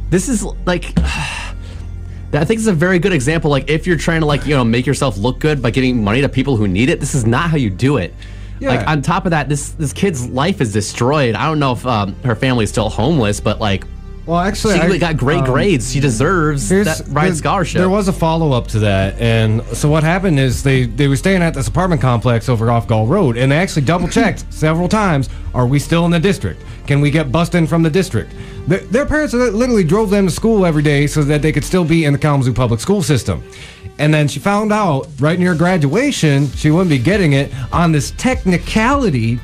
This is I think it's a very good example. If you're trying to make yourself look good by giving money to people who need it, this is not how you do it. Yeah. On top of that, this kid's life is destroyed. I don't know if her family is still homeless, but Well, actually, She got great grades. She deserves that ride scholarship. There was a follow-up to that. And so what happened is they were staying at this apartment complex over off Gall Road, and they actually double-checked several times, are we still in the district? Can we get bused in from the district? Their parents literally drove them to school every day so that they could still be in the Kalamazoo public school system. And then she found out right near graduation she wouldn't be getting it on this technicality.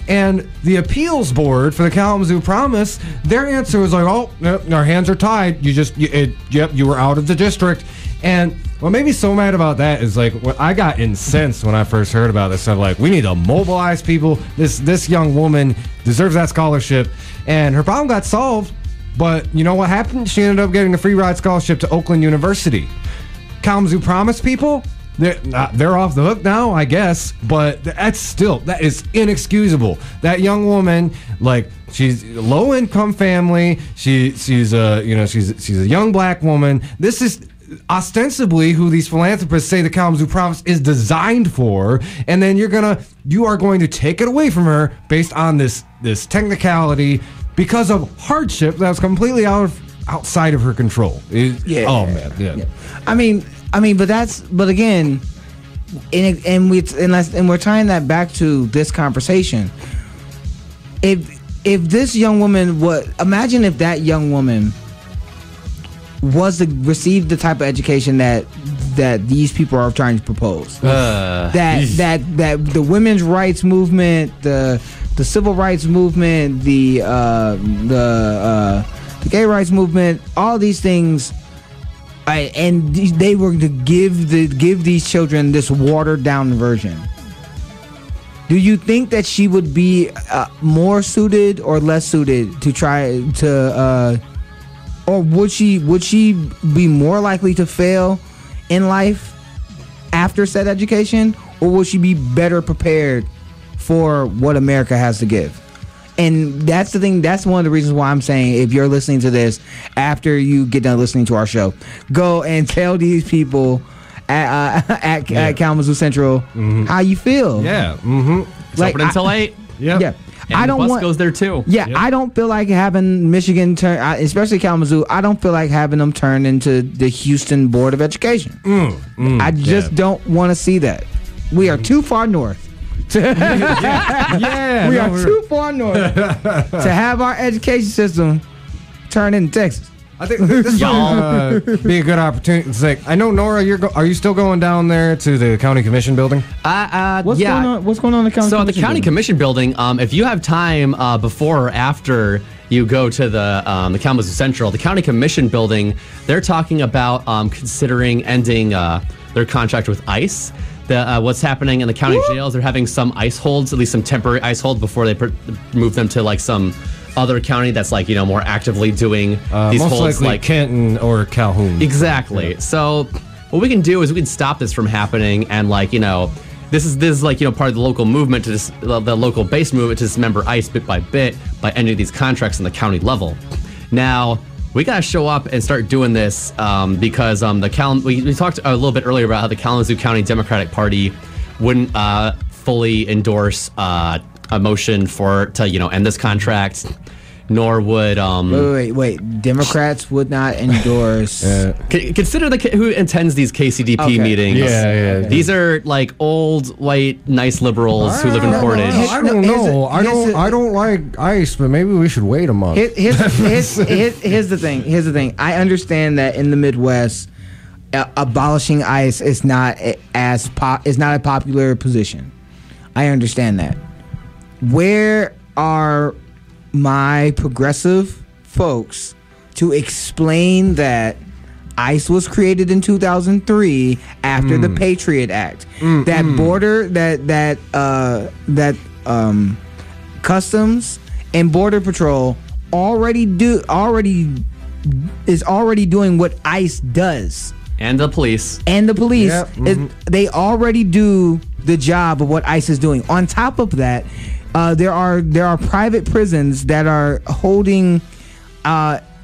And the appeals board for the Kalamazoo Promise, their answer was like, oh, yep, our hands are tied. You were out of the district. And what made me so mad about that is like, I got incensed when I first heard about this. I'm like, we need to mobilize people. This young woman deserves that scholarship. And her problem got solved. But you know what happened? She ended up getting a free ride scholarship to Oakland University. Kalamazoo Promise people, they're off the hook now, I guess, but that is inexcusable. That young woman, like, she's low income family. She's a young black woman. This is ostensibly who these philanthropists say the Kalamazoo Promise is designed for, and then you are going to take it away from her based on this technicality because of hardship that's completely outside of her control. Oh man, yeah. I mean, but again, and we're tying that back to this conversation. If this young woman imagine if that young woman received the type of education that these people are trying to propose, that the women's rights movement, the civil rights movement, the gay rights movement, all these things. And they were to give these children this watered down version. Do you think that she would be more suited or less suited to try to, or would she be more likely to fail in life after said education, or would she be better prepared for what America has to give? And that's the thing. That's one of the reasons why I'm saying, if you're listening to this after you get done listening to our show, go and tell these people at Kalamazoo Central how you feel. Yeah. It's open until 8. Yeah. And the bus goes there too. Yeah, yep. I don't feel like having Michigan turn, especially Kalamazoo, I don't feel like having them turn into the Houston Board of Education. I just don't want to see that. We are too far north. We are too far north to have our education system turn into Texas. I think this would be a good opportunity. It's like, I know, Nora, are you still going down there to the county commission building? What's going on in the county commission? So the county commission building, if you have time before or after you go to the Kalamazoo Central, the county commission building, they're talking about considering ending their contract with ICE. What's happening in the county jails, they're having some ICE holds, at least some temporary ICE holds, before they move them to like some other county that's like, more actively doing these most holds, likely like Kenton or Calhoun. Exactly. Yeah. So what we can do is we can stop this from happening, and this is like part of the local movement to the local base movement to dismember ICE bit by bit by ending these contracts on the county level. Now, we got to show up and start doing this because we talked a little bit earlier about how the Kalamazoo County Democratic Party wouldn't fully endorse a motion to end this contract, nor would wait. Democrats would not endorse. Consider who attends these KCDP meetings. Yeah. These are like old, white, nice liberals who live in Portage. I don't know. I don't like ICE, but maybe we should wait a month. Here's the thing. I understand that in the Midwest, abolishing ICE is not a popular position. I understand that. Where are my progressive folks to explain that ICE was created in 2003 after the Patriot Act? That border, that Customs and Border Patrol is already doing what ICE does. And the police. Yep. They already do the job of what ICE is doing. On top of that, there are private prisons that are holding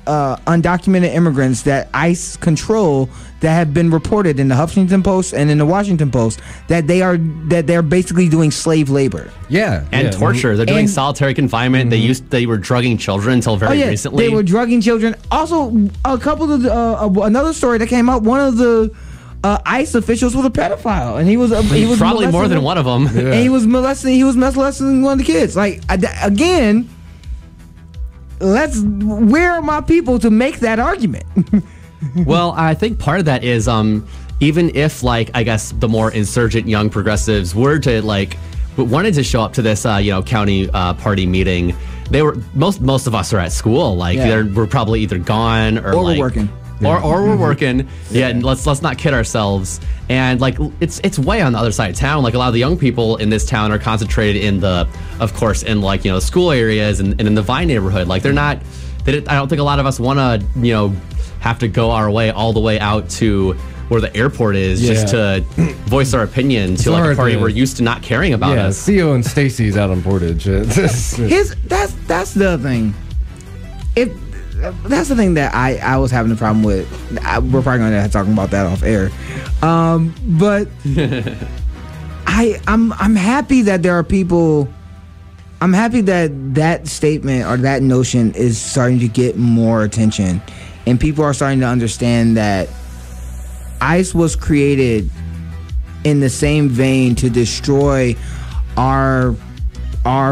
undocumented immigrants that ICE control that have been reported in the Huffington Post and in the Washington Post that they're basically doing slave labor. Yeah. And torture. They're doing And- solitary confinement. They were drugging children until very recently. They were drugging children. Also, a couple of another story that came out. One of the ICE officials was a pedophile, and he was probably more than one of them. And he was molesting one of the kids. Like again, where are my people to make that argument? Well, I think part of that is even if, like, I guess the more insurgent young progressives were to, like, wanted to show up to this county party meeting, they were most of us are at school. Like, we're probably either gone or we're working. Or we're working. Yeah, and let's not kid ourselves. And like it's way on the other side of town. Like, a lot of the young people in this town are concentrated in the school areas and in the Vine neighborhood. Like, I don't think a lot of us want to have to go our way all the way out to where the airport is just to voice our opinion to like a party we're used to not caring about us. Theo and Stacy's out on Portage. That's the thing. That's the thing that I was having a problem with. We're probably going to have to talk about that off air. But I'm happy that there are people. I'm happy that statement or that notion is starting to get more attention, and people are starting to understand that ICE was created in the same vein to destroy our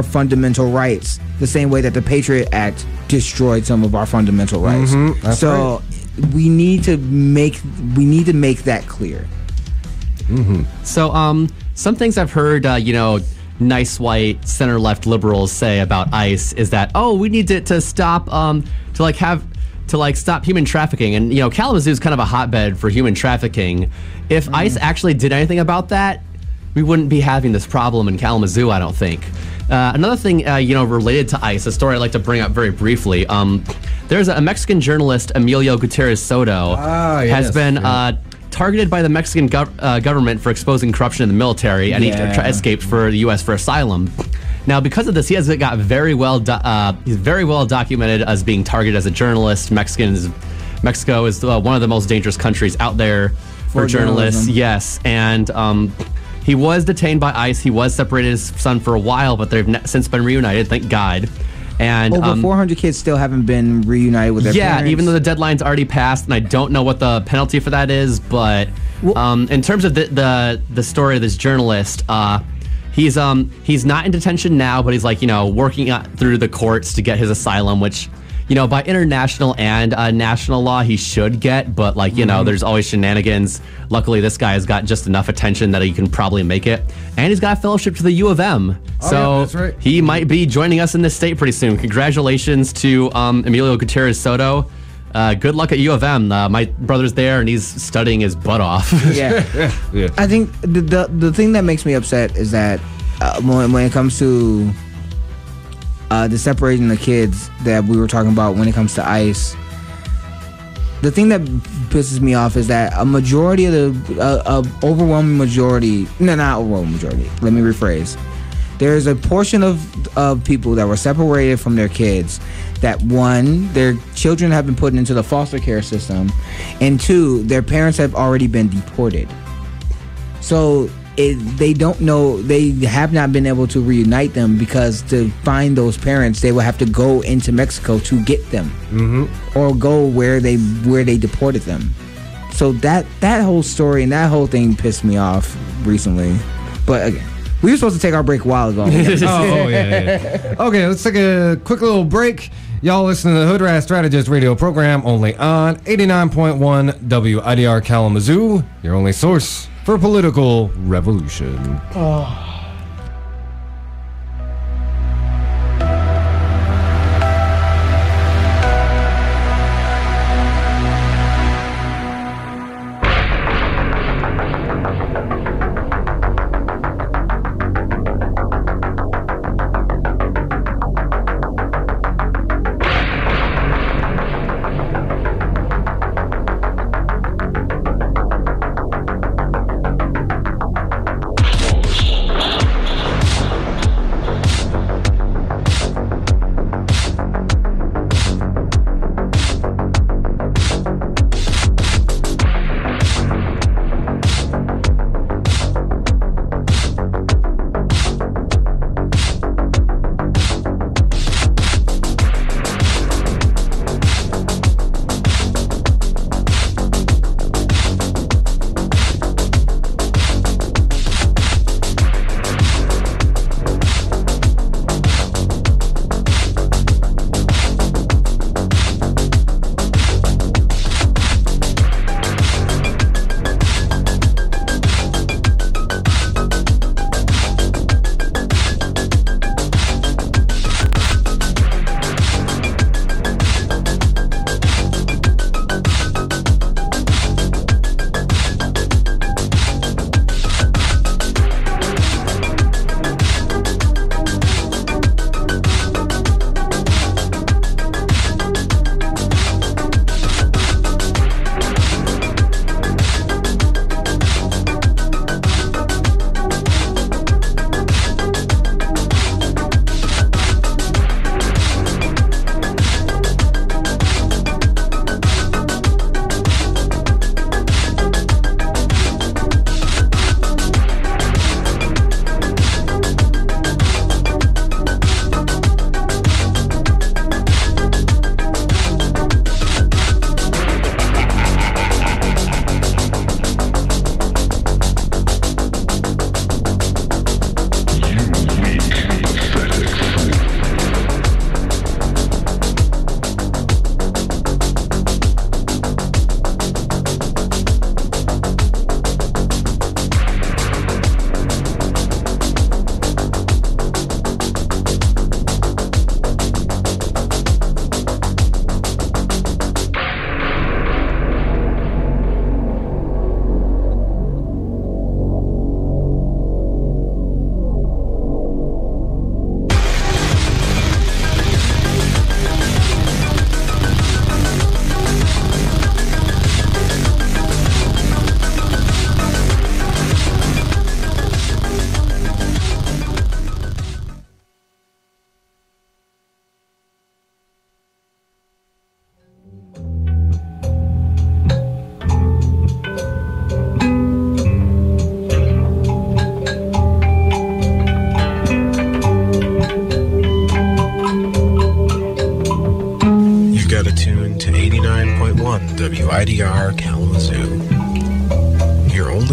fundamental rights, the same way that the Patriot Act destroyed some of our fundamental rights. So we need to make that clear. So some things I've heard nice white center left liberals say about ICE is that we need to stop stop human trafficking. And Kalamazoo is kind of a hotbed for human trafficking. If ICE actually did anything about that, we wouldn't be having this problem in Kalamazoo, I don't think. Another thing, related to ICE, a story I'd like to bring up very briefly. There's a Mexican journalist, Emilio Gutierrez Soto, has been targeted by the Mexican government for exposing corruption in the military, and he escaped for the U.S. for asylum. Now, because of this, he has got very well. He's very well documented as being targeted as a journalist. Mexico is one of the most dangerous countries out there for journalists. Yes, and he was detained by ICE. He was separated his son for a while, but they've since been reunited. Thank God. And over 400 kids still haven't been reunited with their parents. Yeah, even though the deadline's already passed, and I don't know what the penalty for that is, but in terms of the story of this journalist, he's not in detention now, but he's working through the courts to get his asylum, which by international and national law he should get, but there's always shenanigans. Luckily, this guy has got just enough attention that he can probably make it, and he's got a fellowship to the U of M, that's right. He might be joining us in this state pretty soon. Congratulations to Emilio Gutierrez Soto. Good luck at U of M. My brother's there, and he's studying his butt off. Yeah. I think the thing that makes me upset is that when it comes to the separating the kids that we were talking about when it comes to ICE, the thing that pisses me off is that a majority of the overwhelming majority, no, not overwhelming majority, let me rephrase. There's a portion of people that were separated from their kids that, one, their children have been put into the foster care system, and two, their parents have already been deported. So they don't know, they have not been able to reunite them, because to find those parents, they will have to go into Mexico to get them, or go where they deported them. So that whole story and that whole thing pissed me off recently. But again, we were supposed to take our break a while ago. Yeah. Okay, let's take a quick little break. Y'all listen to the Hoodrat Strategist radio program only on 89.1 WIDR Kalamazoo, your only source for political revolution.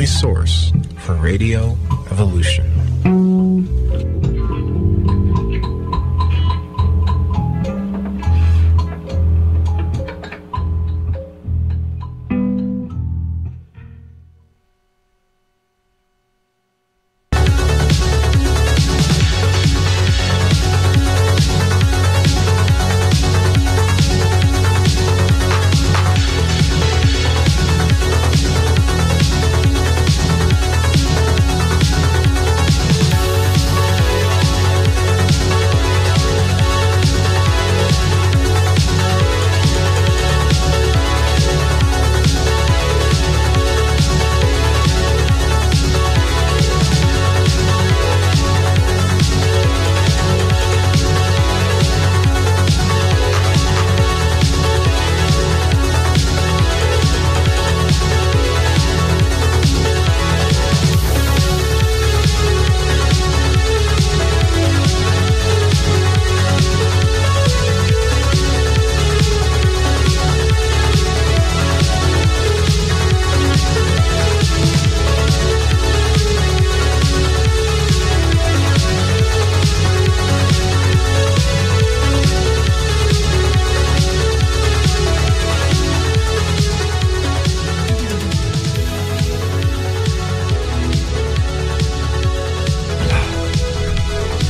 monthly source for Radio Evolution.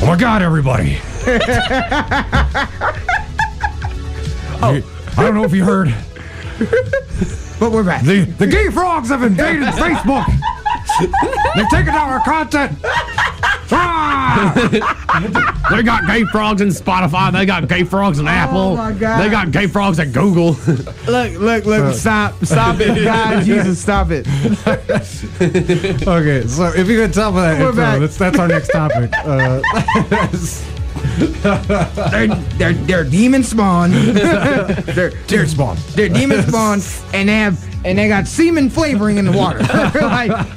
Oh my God, everybody. I don't know if you heard, but we're back. The gay frogs have invaded Facebook. They've taken down our content. They got gay frogs in Spotify. They got gay frogs in Apple. My God. They got gay frogs at Google. Look, stop it, God, Jesus, stop it. Okay, so if you could tell me that We're intro, back. that's our next topic. They're demon spawn. they're spawn. They're demon spawn, and they got semen flavoring in the water.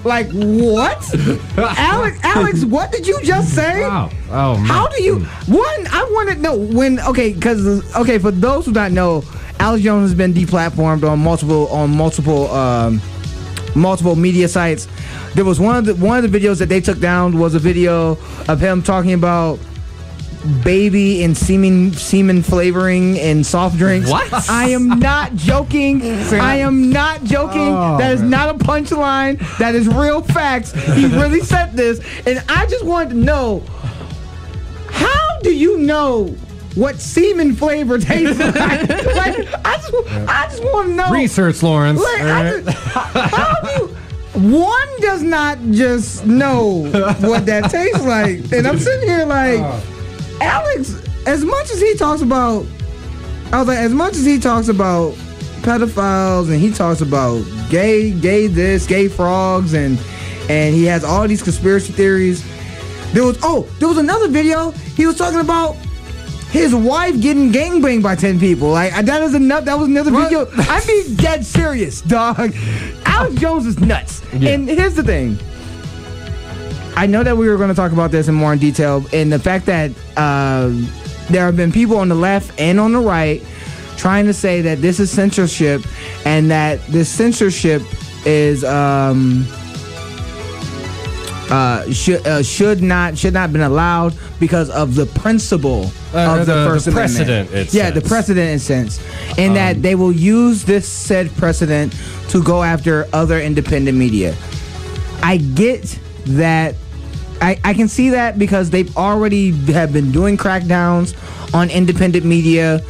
like what? Alex, what did you just say? Wow. Oh man. How do you? One, I want to know when. Okay, for those who don't know, Alex Jones has been deplatformed on multiple media sites. There was one of the videos that they took down was a video of him talking about baby and semen flavoring in soft drinks. What? I am not joking. I am not joking. Oh, that is man. not a punchline. That is real facts. He really said this, and I just wanted to know, how do you know what semen flavor tastes like? I just want to know. Research, Lawrence. Like, how do you? One does not just know what that tastes like, and I'm sitting here like, Alex. As much as he talks about, as much as he talks about pedophiles and he talks about gay frogs, and he has all these conspiracy theories. There was another video he was talking about his wife getting gangbanged by 10 people. Like that was another video. I'm being dead serious, dog. Alex Jones is nuts. Yeah. And here's the thing. I know that we were going to talk about this in more detail, and the fact that there have been people on the left and on the right trying to say that this is censorship, and that this censorship is should not been allowed because of the principle of the First Amendment. The precedent in sense, and that they will use this said precedent to go after other independent media. I get that. I can see that because they've already have been doing crackdowns on independent media.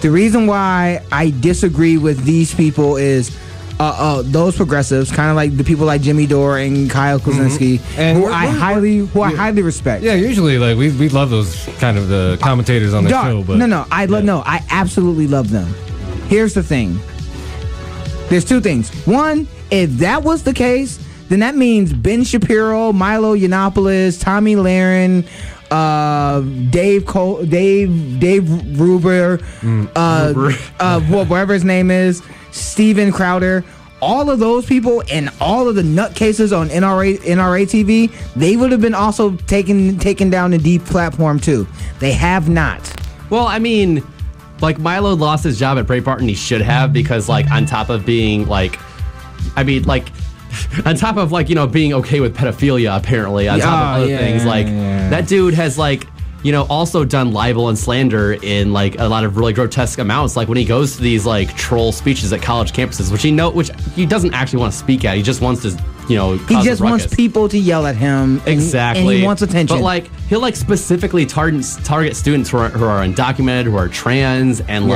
The reason why I disagree with these people is those progressives, kind of like the people like Jimmy Dore and Kyle Kuczynski, who I highly respect. Yeah, usually like we love those kind of the commentators on the show. But I absolutely love them. Here's the thing. There's two things. One, if that was the case, then that means Ben Shapiro, Milo Yiannopoulos, Tommy Lahren, Dave Ruber, whatever his name is, Steven Crowder, all of those people and all of the nutcases on NRA TV, they would have been also taken down and deplatformed too. They have not. Well, I mean, like Milo lost his job at Breitbart, and he should have, because like on top of being like, I mean, like on top of like, being okay with pedophilia, apparently, on top of other things, that dude has like, also done libel and slander in like a lot of really grotesque amounts. Like when he goes to these like troll speeches at college campuses, which he doesn't actually want to speak at. He just wants to, he just wants people to yell at him. Exactly. And he wants attention. But like he'll like specifically target students who are undocumented, who are trans, and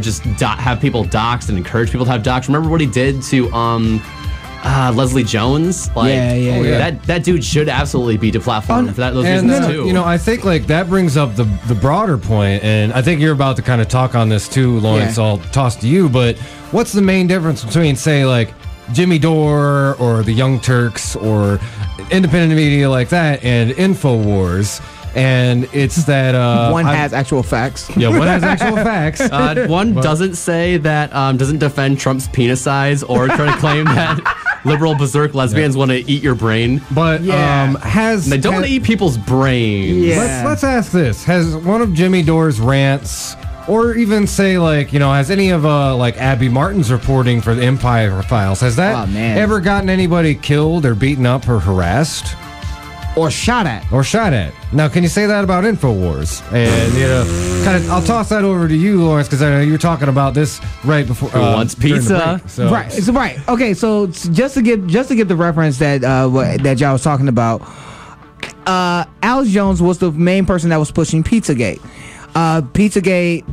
just have people doxxed and encourage people to have doxxed. Remember what he did to Leslie Jones? That dude should absolutely be deplatformed for those reasons too. I think like that brings up the broader point, and I think you're about to kind of talk on this too, Lawrence. I'll toss to you, but what's the main difference between, say, like Jimmy Dore or the Young Turks or independent media like that and InfoWars? And it's that one has actual facts. Yeah, one has actual facts. One doesn't say that, doesn't defend Trump's penis size or try to claim that liberal berserk lesbians want to eat your brain. But they don't want to eat people's brains. Yeah. Let's ask this: has one of Jimmy Dore's rants, or even say like has any of like Abby Martin's reporting for the Empire Files, has that ever gotten anybody killed or beaten up or harassed? Or shot at. Now, can you say that about InfoWars? And, I'll toss that over to you, Lawrence, because I know you were talking about this right before. Who wants pizza? Right. Okay, so just to give the reference that that y'all was talking about, Alex Jones was the main person that was pushing Pizzagate. Pizzagate,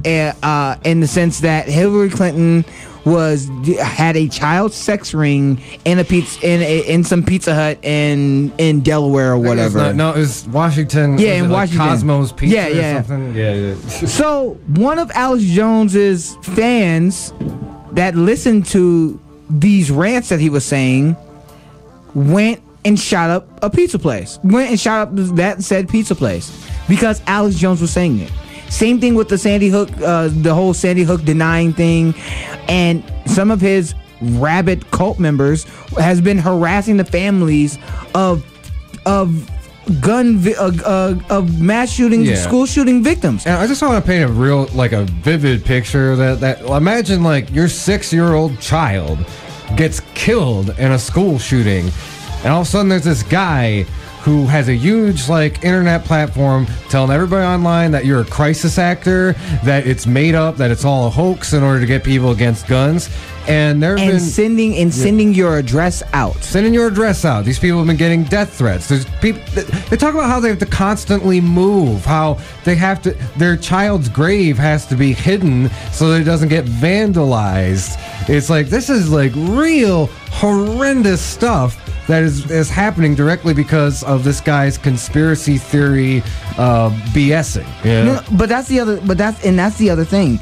in the sense that Hillary Clinton had a child sex ring in some Pizza Hut in Delaware or whatever. It was Washington. Yeah, in Washington. Cosmos Pizza or something. Yeah. So one of Alex Jones's fans that listened to these rants that he was saying went and shot up a pizza place. Went and shot up that said pizza place because Alex Jones was saying it. Same thing with the Sandy Hook, the whole Sandy Hook denying thing, and some of his rabid cult members has been harassing the families of mass shooting, school shooting victims. And I just want to paint a vivid picture that imagine like your 6-year-old child gets killed in a school shooting, and all of a sudden there's this guy who has a huge internet platform telling everybody online that you're a crisis actor, that it's made up, that it's all a hoax in order to get people against guns. And sending your address out. Sending your address out. These people have been getting death threats. There's people. They talk about how they have to constantly move. How they have to. Their child's grave has to be hidden so that it doesn't get vandalized. It's like this is real horrendous stuff that is happening directly because of this guy's conspiracy theory BSing. Yeah. No, but that's the other thing.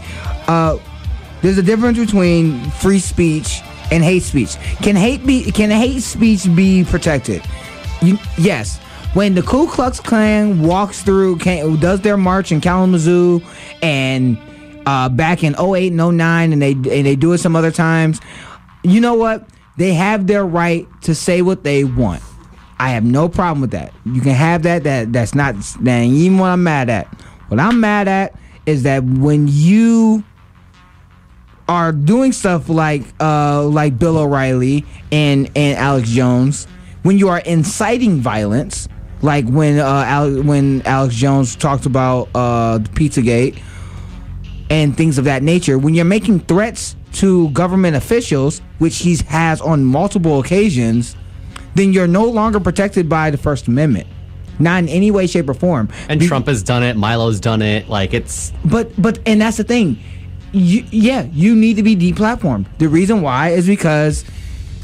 There's a difference between free speech and hate speech. Can hate speech be protected? Yes. When the Ku Klux Klan does their march in Kalamazoo and back in 08 and 09 and they do it some other times, you know what? They have their right to say what they want. I have no problem with that. You can have that. That's not even what I'm mad at. What I'm mad at is that when you are doing stuff like Bill O'Reilly and Alex Jones, when you are inciting violence, like when Alex Jones talked about Pizzagate and things of that nature, when you're making threats to government officials, which he has on multiple occasions, then you're no longer protected by the First Amendment. Not in any way, shape, or form. And Trump has done it. Milo's done it. And that's the thing. You need to be deplatformed. The reason why is because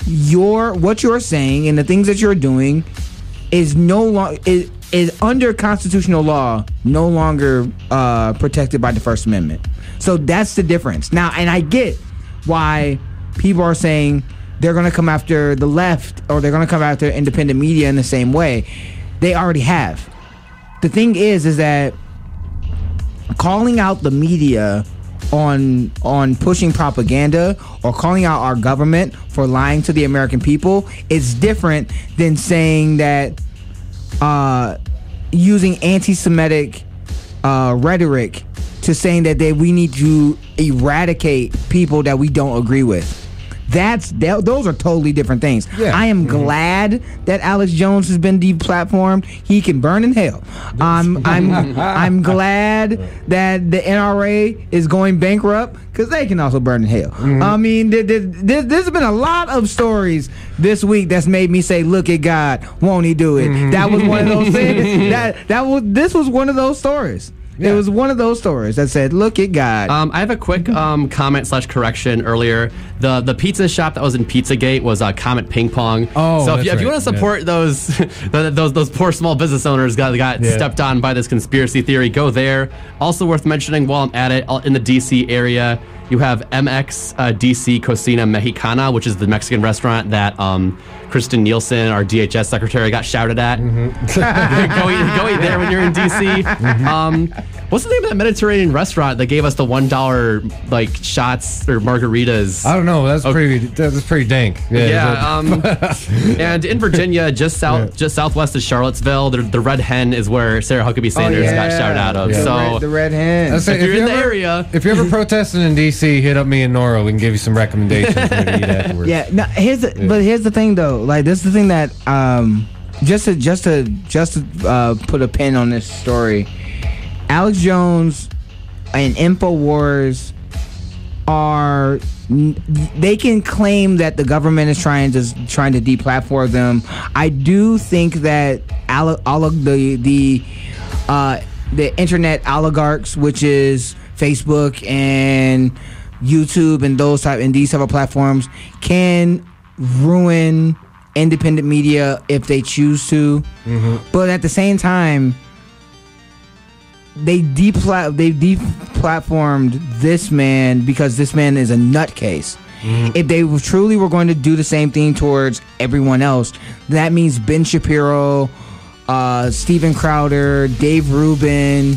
what you're saying and the things that you're doing is is under constitutional law no longer protected by the First Amendment. So that's the difference. Now, and I get why people are saying they're going to come after the left or they're going to come after independent media in the same way. They already have. The thing is that calling out the media on pushing propaganda or calling out our government for lying to the American people is different than saying that using anti-Semitic rhetoric to saying that we need to eradicate people that we don't agree with. those are totally different things. Yeah. I am glad that Alex Jones has been deplatformed. He can burn in hell. I'm glad that the NRA is going bankrupt because they can also burn in hell. I mean, there's been a lot of stories this week that's made me say, "Look at God, won't He do it?" That was one of those things. This was one of those stories. Yeah. It was one of those stories that said, "Look at God." I have a quick comment/correction earlier. The pizza shop that was in Pizzagate was Comet Ping Pong. Oh, so if that's you want to support those those poor small business owners got stepped on by this conspiracy theory, go there. Also worth mentioning while I'm at it, in the DC area, you have MX DC Cocina Mexicana, which is the Mexican restaurant that Kristen Nielsen, our DHS secretary, got shouted at. Go eat there when you're in DC. What's the name of that Mediterranean restaurant that gave us the $1 like shots or margaritas? I don't know. That's pretty dank. And in Virginia, just southwest of Charlottesville, the Red Hen is where Sarah Huckabee Sanders got shouted out of. Yeah. So the Red Hen. if you're in the area, if you're ever protesting in DC, hit up me and Nora. We can give you some recommendations for you to eat afterwards. Yeah. No, but here's the thing though. Like, this is the thing that just to put a pin on this story. Alex Jones and InfoWars they can claim that the government is trying to deplatform them. I do think that all of the internet oligarchs, which is Facebook and YouTube and these type of platforms, can ruin independent media if they choose to. But at the same time, they deplatformed this man because this man is a nutcase. If they truly were going to do the same thing towards everyone else, that means Ben Shapiro, Steven Crowder, Dave Rubin,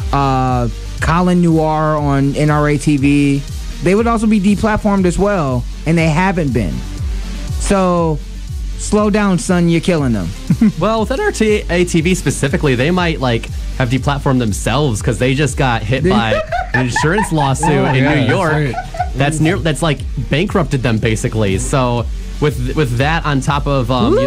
Colin Noir on NRA TV, they would also be deplatformed as well, and they haven't been. So slow down, son, you're killing them. Well, with NRA TV specifically, they might have deplatformed themselves because they just got hit by an insurance lawsuit in New York. That's bankrupted them basically. So with that on top of Look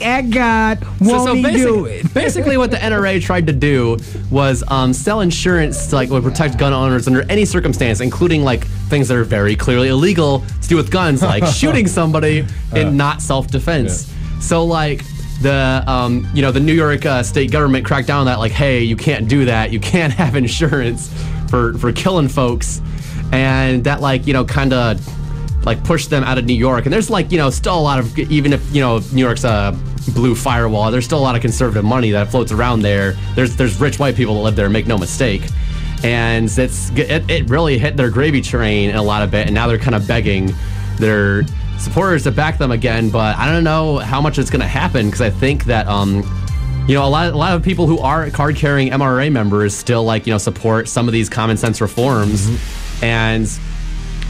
at God, won't He do it? Basically, what the NRA tried to do was sell insurance to would protect gun owners under any circumstance, including things that are very clearly illegal to do with guns, like shooting somebody in not self-defense. Yeah. So the New York state government cracked down on that, hey, you can't do that. You can't have insurance for killing folks. And that kind of pushed them out of New York. And there's still a lot of, even if New York's a blue firewall, there's still a lot of conservative money that floats around there. There's rich white people that live there, make no mistake. And it really hit their gravy train in a lot of it, and now they're kind of begging their supporters to back them again. But I don't know how much it's going to happen, because I think that a lot of people who are card-carrying MRA members still support some of these common sense reforms. And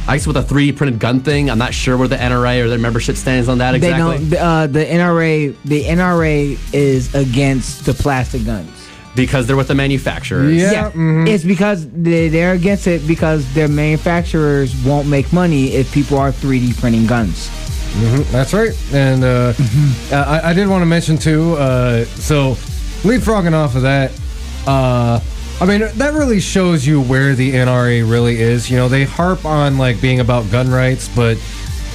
I guess with a 3D printed gun thing, I'm not sure where the NRA or their membership stands on that exactly. They don't. The NRA is against the plastic guns because they're with the manufacturers. Yeah. It's because they're against it because their manufacturers won't make money if people are 3D printing guns. That's right. And I did want to mention too. So leapfrogging off of that. I mean, that really shows you where the NRA really is. They harp on being about gun rights, but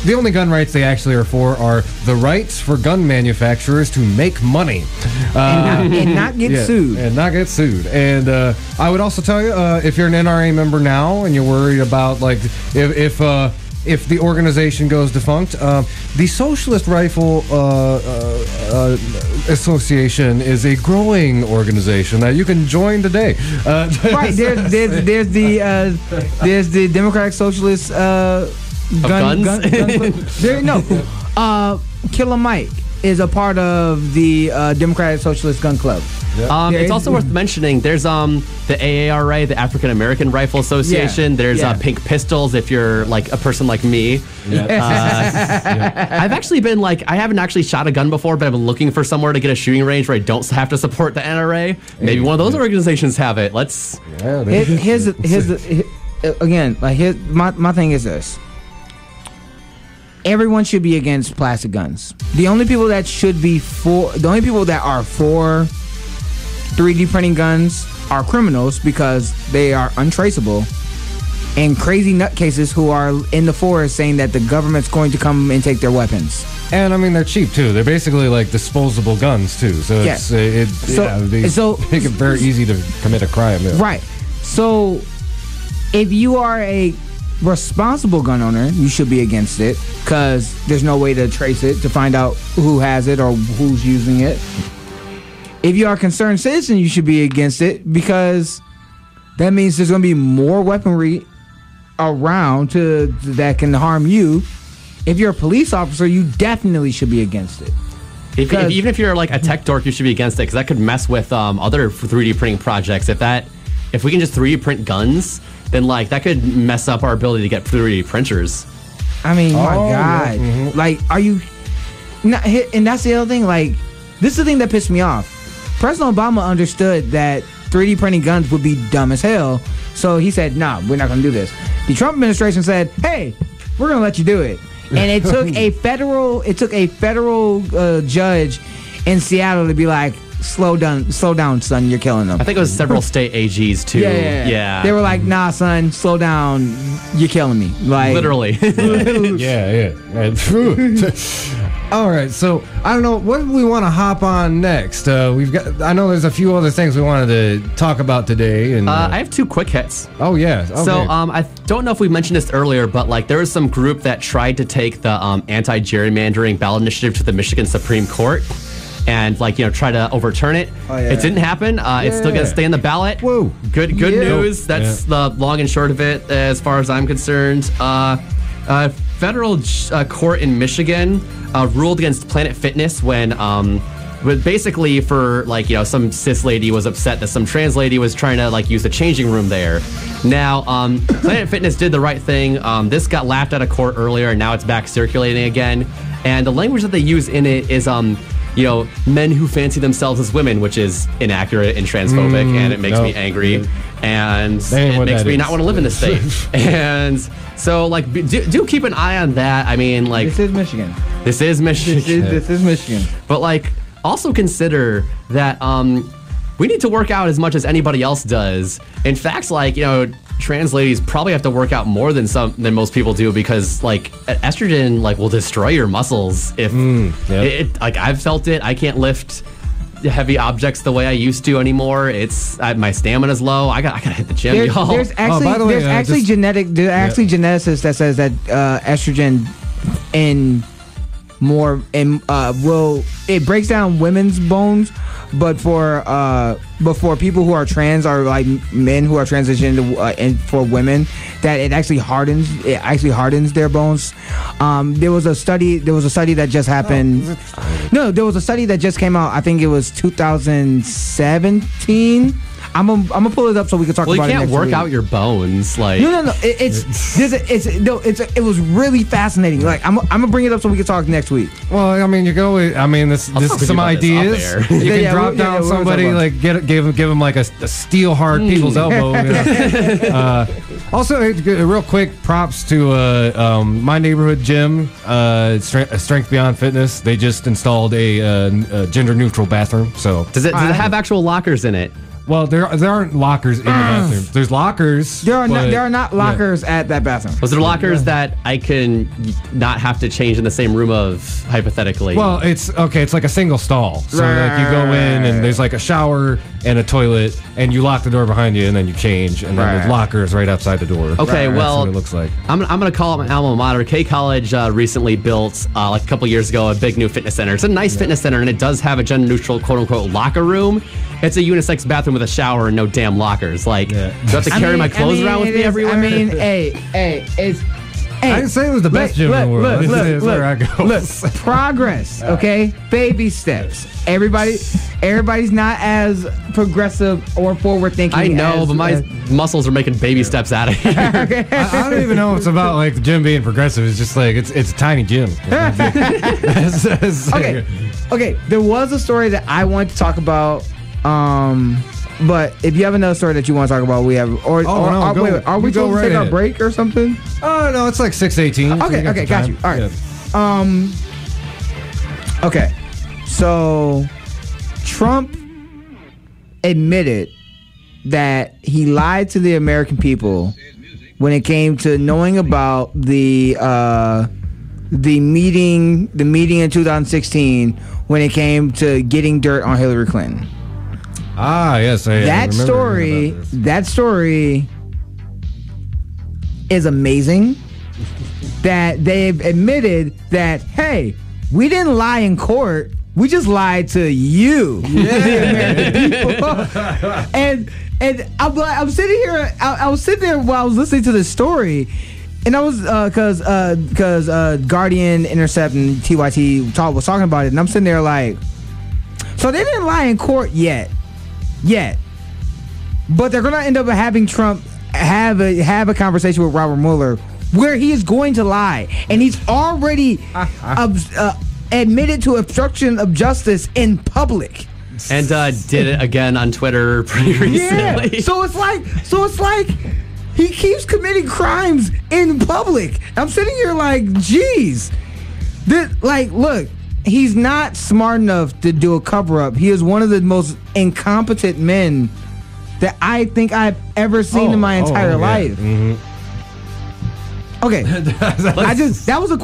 the only gun rights they actually are for are the rights for gun manufacturers to make money and not get sued. And not get sued. And I would also tell you, if you're an NRA member now and you're worried about if the organization goes defunct, the Socialist Rifle Association is a growing organization that you can join today. Right, there's the Democratic Socialist gun Killer Mike is a part of the Democratic Socialist Gun Club. Yep. It's also worth mentioning there's the AARA, the African American Rifle Association. There's Pink Pistols if you're a person like me. I've actually been I haven't actually shot a gun before, but I've been looking for somewhere to get a shooting range where I don't have to support the NRA. Maybe one of those organizations have it. again, like my thing is this. Everyone should be against plastic guns. The only people that are for 3D printing guns are criminals because they are untraceable, and crazy nutcases who are in the forest saying that the government's going to come and take their weapons. And I mean, they're cheap too. They're basically like disposable guns too. So Yeah. they make it very easy to commit a crime. Yeah. Right. So if you are a responsible gun owner, you should be against it because there's no way to trace it to find out who has it or who's using it. If you are a concerned citizen, you should be against it because that means there's going to be more weaponry around that can harm you. If you're a police officer, you definitely should be against it. Even if you're like a tech dork, you should be against it because that could mess with other 3D printing projects. If we can just 3D print guns, then like that could mess up our ability to get 3D printers. I mean, my God. Yeah. Mm-hmm. Like, are you not hit? And that's the other thing. Like, this is the thing that pissed me off. President Obama understood that 3D printing guns would be dumb as hell. So he said, "No, we're not going to do this." The Trump administration said, "Hey, we're going to let you do it." And it took a federal judge in Seattle to be like, slow down, son, you're killing them. I think it was several state AGs too. Yeah. They were like, nah, son, slow down, you're killing me. Like, literally. Yeah. All right, so I don't know what do we want to hop on next. I know there's a few other things we wanted to talk about today, and I have two quick hits. Oh yeah. Okay. So I don't know if we mentioned this earlier, but like there was some group that tried to take the anti-gerrymandering ballot initiative to the Michigan Supreme Court. And try to overturn it. Oh, yeah. It didn't happen. It's still gonna stay on the ballot. Whoa! Good news. That's the long and short of it, as far as I'm concerned. Federal court in Michigan ruled against Planet Fitness when, basically for some cis lady was upset that some trans lady was trying to use the changing room there. Now, Planet Fitness did the right thing. This got laughed out of court earlier, and now it's back circulating again. And the language that they use in it is men who fancy themselves as women, which is inaccurate and transphobic, and it makes me angry, and it makes me not want to live in this state. And so, do keep an eye on that. I mean, this is Michigan. This is Michigan. This is Michigan. But also consider that we need to work out as much as anybody else does. In fact, trans ladies probably have to work out more than most people do because estrogen will destroy your muscles if I've felt it. I can't lift heavy objects the way I used to anymore. My stamina's low. I gotta hit the gym, y'all. There's actually geneticists that says that estrogen it breaks down women's bones. But for people who are trans or men who are transitioning and for women, that it actually hardens their bones. There was a study that just happened. No, there was a study that just came out. I think it was 2017. I'm gonna pull it up so we can talk about it. Well, you can't work out your bones. No. It was really fascinating. I'm gonna bring it up so we can talk next week. Well, I mean, this is some ideas. You can drop down somebody, give them a steel hard people's elbow. Also, real quick, props to my neighborhood gym, Strength Beyond Fitness. They just installed a gender neutral bathroom. So does it have actual lockers in it? Well, there aren't lockers in the bathroom. There's lockers. There are not lockers at that bathroom. Was there lockers that I can not have to change in the same room of, hypothetically? Well, it's like a single stall. So you go in and there's a shower and a toilet, and you lock the door behind you, and then you change, and then there's lockers right outside the door. Okay, well, that's what it looks like. I'm gonna call it my alma mater. K College recently built a couple years ago a big new fitness center. It's a nice fitness center, and it does have a gender neutral quote unquote locker room. It's a unisex bathroom with a shower and no damn lockers. Do I have to carry my clothes around with me everywhere? I mean, it's. Hey, I didn't say it was the best gym in the world. That's where I go. Look, progress, okay? Baby steps. Everybody's not as progressive or forward thinking. I know, but my muscles are making baby steps out of here. Okay. I don't even know if it's about the gym being progressive. It's just it's a tiny gym. Okay. There was a story that I wanted to talk about. But if you have another story that you want to talk about, we have. Are we going to take our break or something? Oh no, it's like 6:18. Okay, got you. All right. Yeah. Okay. So Trump admitted that he lied to the American people when it came to knowing about the meeting in 2016 when it came to getting dirt on Hillary Clinton. Ah, yes. That story is amazing. That they've admitted that, hey, we didn't lie in court. We just lied to you, the American people. and I'm sitting here. I was sitting there while I was listening to this story, and I was because Guardian, Intercept, and TYT was talking about it, and I'm sitting there like, so they didn't lie in court yet, but they're gonna end up having Trump have a conversation with Robert Mueller where he is going to lie, and he's already admitted to obstruction of justice in public, and did it again on Twitter pretty recently. Yeah. So it's like he keeps committing crimes in public. I'm sitting here like, geez, look, he's not smart enough to do a cover up. He is one of the most incompetent men that I think I've ever seen in my entire life. Mm-hmm. Okay, that was a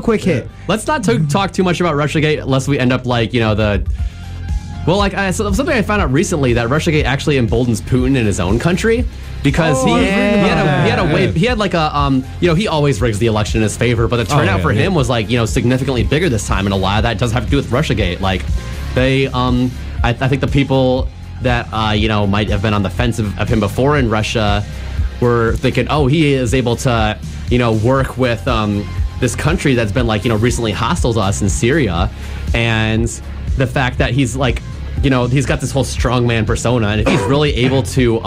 quick hit. Let's not talk too much about Russiagate, unless we end up like something I found out recently, that Russiagate actually emboldens Putin in his own country, because he always rigs the election in his favor, but the turnout for him was significantly bigger this time, and a lot of that does have to do with Russiagate. Like they, I think the people that might have been on the fence of him before in Russia were thinking, oh, he is able to work with this country that's been recently hostile to us in Syria, and the fact that he's he's got this whole strongman persona, and if he's really able to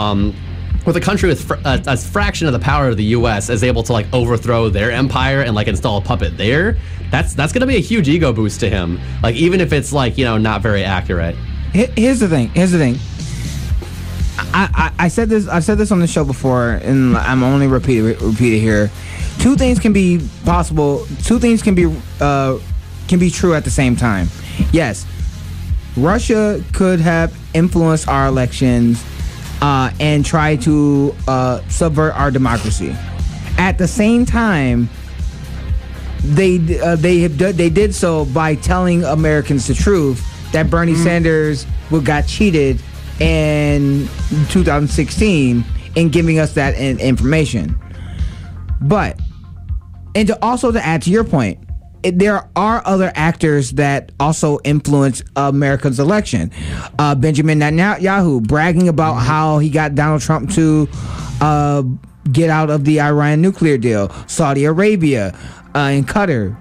with a country with a fraction of the power of the U.S. is able to overthrow their empire and install a puppet there, that's gonna be a huge ego boost to him. Even if it's not very accurate. Here's the thing. I said this. I've said this on the show before, and I'm only repeat it here. Two things can be possible. Two things can be true at the same time. Yes, Russia could have influenced our elections and try to subvert our democracy. At the same time, they did so by telling Americans the truth that Bernie Sanders got cheated in 2016 and giving us that information. But, and to add to your point, there are other actors that also influence America's election. Benjamin Netanyahu bragging about how he got Donald Trump to get out of the Iran nuclear deal. Saudi Arabia and Qatar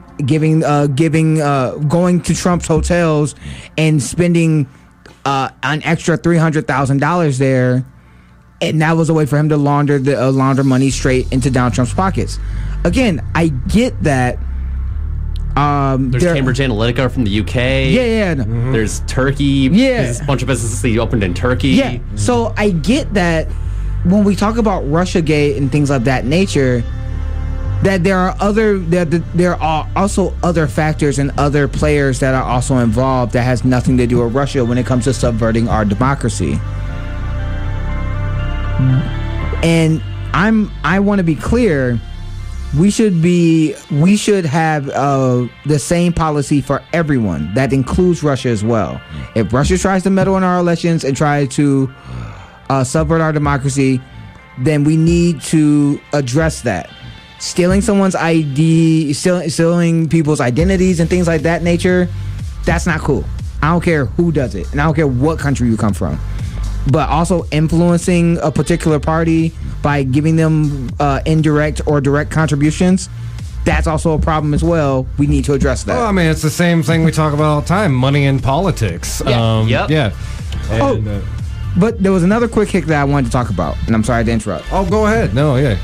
going to Trump's hotels and spending an extra $300,000 there, and that was a way for him to launder money straight into Donald Trump's pockets. Again, I get that. There's Cambridge Analytica from the UK. Yeah. Mm-hmm. There's Turkey. Yeah. There's a bunch of businesses that he opened in Turkey. Yeah. So I get that when we talk about Russiagate and things of that nature, that there are also other factors and other players that are also involved that has nothing to do with Russia when it comes to subverting our democracy. And I want to be clear. We should have the same policy for everyone. That includes Russia as well. If Russia tries to meddle in our elections and try to subvert our democracy, then we need to address that. Stealing someone's ID, stealing people's identities and things like that nature, that's not cool. I don't care who does it, and I don't care what country you come from. But also influencing a particular party by giving them indirect or direct contributions, that's also a problem as well. We need to address that. Well, I mean, it's the same thing we talk about all the time, money in politics. Yeah. Yeah. And, but there was another quick hit that I wanted to talk about, and I'm sorry to interrupt. Oh, go ahead. No, yeah.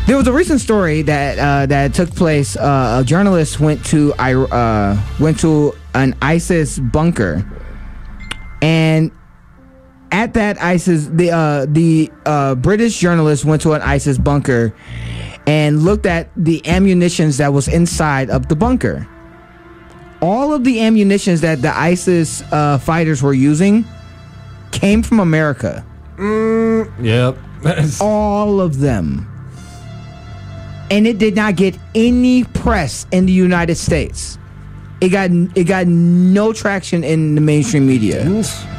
There was a recent story that took place. A journalist went to an ISIS bunker, and at that ISIS, the British journalist went to an ISIS bunker and looked at the ammunitions that was inside of the bunker. All of the ammunitions that the ISIS fighters were using came from America. Yep. All of them. And it did not get any press in the United States. It got no traction in the mainstream media.